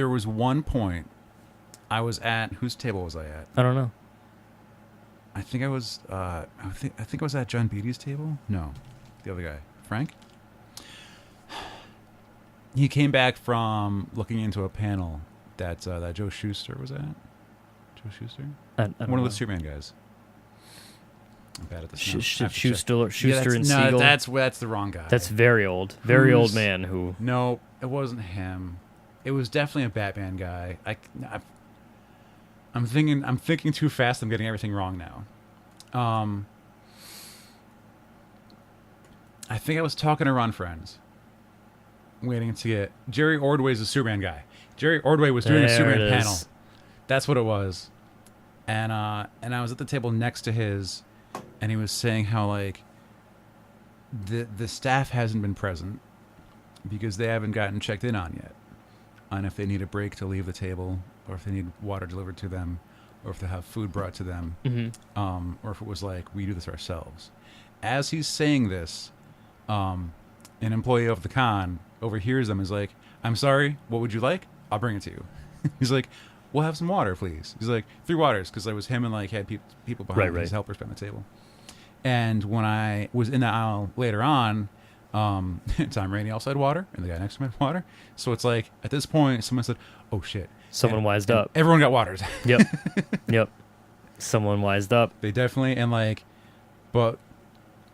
Speaker 2: was one point I was at. Whose table was I at?
Speaker 1: I don't know.
Speaker 2: I think I was. I think I was at John Beatty's table. No, the other guy, Frank. He came back from looking into a panel that Joe Schuster was at. Joe Schuster,
Speaker 1: I don't
Speaker 2: one
Speaker 1: know.
Speaker 2: of the Superman guys. I'm bad at this. now. I have to check.
Speaker 1: Schuster and
Speaker 2: no,
Speaker 1: Siegel.
Speaker 2: that's the wrong guy.
Speaker 1: That's very old
Speaker 2: Who's-
Speaker 1: man who.
Speaker 2: No, it wasn't him. It was definitely a Batman guy. I'm thinking too fast. I'm getting everything wrong now. I think I was talking to Ron Friends, waiting to get Jerry Ordway's a Superman guy. Jerry Ordway was doing a
Speaker 1: There
Speaker 2: Superman
Speaker 1: it is.
Speaker 2: panel. That's what it was. And I was at the table next to his, and he was saying how like the staff hasn't been present because they haven't gotten checked in on yet, on if they need a break to leave the table, or if they need water delivered to them, or if they have food brought to them, or if it was like we do this ourselves. As he's saying this, an employee of the con overhears them. Is like, "I'm sorry, what would you like? I'll bring it to you." He's like, "We'll have some water, please." He's like, 3 waters, because I was him and like had people behind his helpers behind the table. And when I was in the aisle later on, Tom Rainey also had water, and the guy next to him had water. So it's like at this point, someone said, "Oh shit!"
Speaker 1: Someone wised up.
Speaker 2: Everyone got waters.
Speaker 1: Yep. Yep. Someone wised up.
Speaker 2: They definitely, and like, but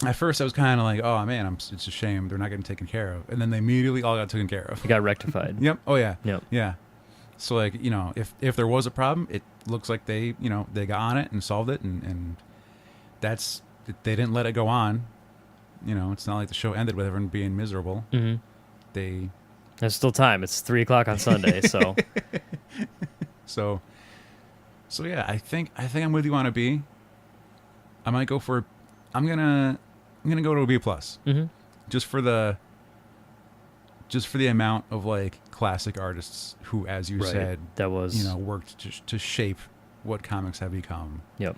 Speaker 2: at first I was kind of like, "Oh man, it's a shame they're not getting taken care of," and then they immediately all got taken care of.
Speaker 1: It got rectified.
Speaker 2: Yep. Oh yeah.
Speaker 1: Yep.
Speaker 2: Yeah. So like, if there was a problem, it looks like they they got on it and solved it, and they didn't let it go on. It's not like the show ended with everyone being miserable.
Speaker 1: Mm-hmm.
Speaker 2: There's
Speaker 1: still time. It's 3:00 on Sunday, so.
Speaker 2: So yeah, I think I'm with you on a B. I might go for. I'm gonna go to a B plus.
Speaker 1: Mm-hmm.
Speaker 2: Just for the amount of like classic artists who, as you said,
Speaker 1: that was
Speaker 2: worked to shape what comics have become.
Speaker 1: Yep.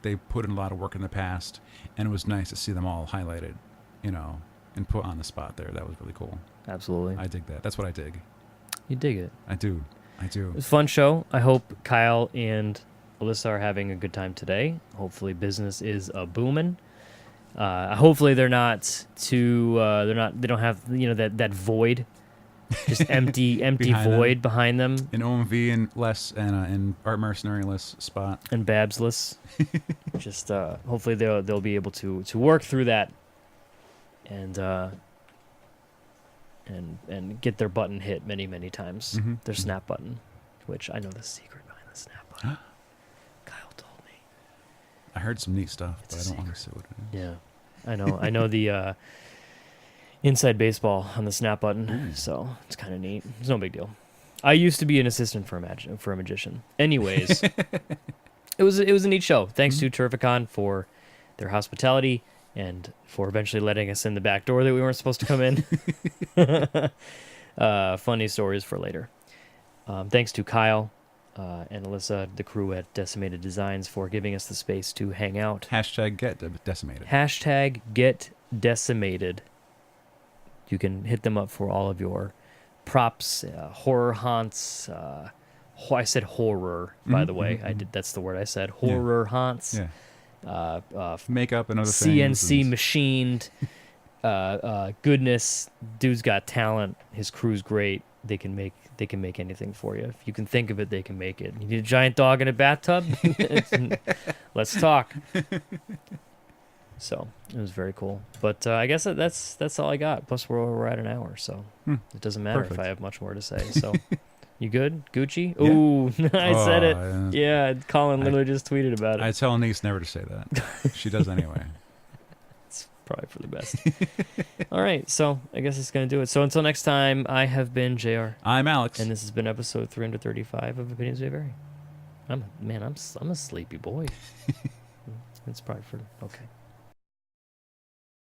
Speaker 2: They put in a lot of work in the past, and it was nice to see them all highlighted, and put on the spot there. That was really cool.
Speaker 1: Absolutely.
Speaker 2: I dig that. That's what I dig.
Speaker 1: You dig it.
Speaker 2: I do.
Speaker 1: It was a fun show. I hope Kyle and Alyssa are having a good time today. Hopefully business is booming. Hopefully they're not too. They don't have that void, just empty void behind them.
Speaker 2: An OMV and less, and an Art Mercenary less spot.
Speaker 1: And Babsless. Just hopefully they'll be able to work through that, and get their button hit many times.
Speaker 2: Mm-hmm.
Speaker 1: Their snap button, which I know the secret behind the snap button. Kyle told me.
Speaker 2: I heard some neat stuff,
Speaker 1: It's
Speaker 2: but
Speaker 1: a
Speaker 2: I don't want
Speaker 1: secret.
Speaker 2: to say what it is.
Speaker 1: Yeah, I know the inside baseball on the snap button, so it's kind of neat. It's no big deal. I used to be an assistant for a magician. Anyways, it was a neat show. Thanks to TerrifiCon for their hospitality and for eventually letting us in the back door that we weren't supposed to come in. Funny stories for later. Thanks to Kyle and Alyssa, the crew at Decimated Designs, for giving us the space to hang out.
Speaker 2: #GetDecimated.
Speaker 1: #GetDecimated. You can hit them up for all of your props, horror haunts. I said horror, by the way. I did. That's the word I said. Horror haunts.
Speaker 2: Yeah. Makeup and other
Speaker 1: CNC
Speaker 2: things.
Speaker 1: machined. Goodness, dude's got talent. His crew's great. They can make anything for you. If you can think of it, they can make it. You need a giant dog in a bathtub? Let's talk. So it was very cool. But I guess that's all I got. Plus we're at an hour, so it doesn't matter if
Speaker 2: Perfect.
Speaker 1: I have much more to say. So You good? Gucci?
Speaker 2: Yeah.
Speaker 1: Ooh, I said it.
Speaker 2: Oh,
Speaker 1: Yeah, Colin literally just tweeted about it.
Speaker 2: I tell Niece never to say that. She does anyway.
Speaker 1: It's probably for the best. All right, so I guess it's going to do it. So until next time, I have been JR.
Speaker 2: I'm Alex.
Speaker 1: And this has been episode 335 of Opinions May Vary. I'm a sleepy boy. It's probably for, okay.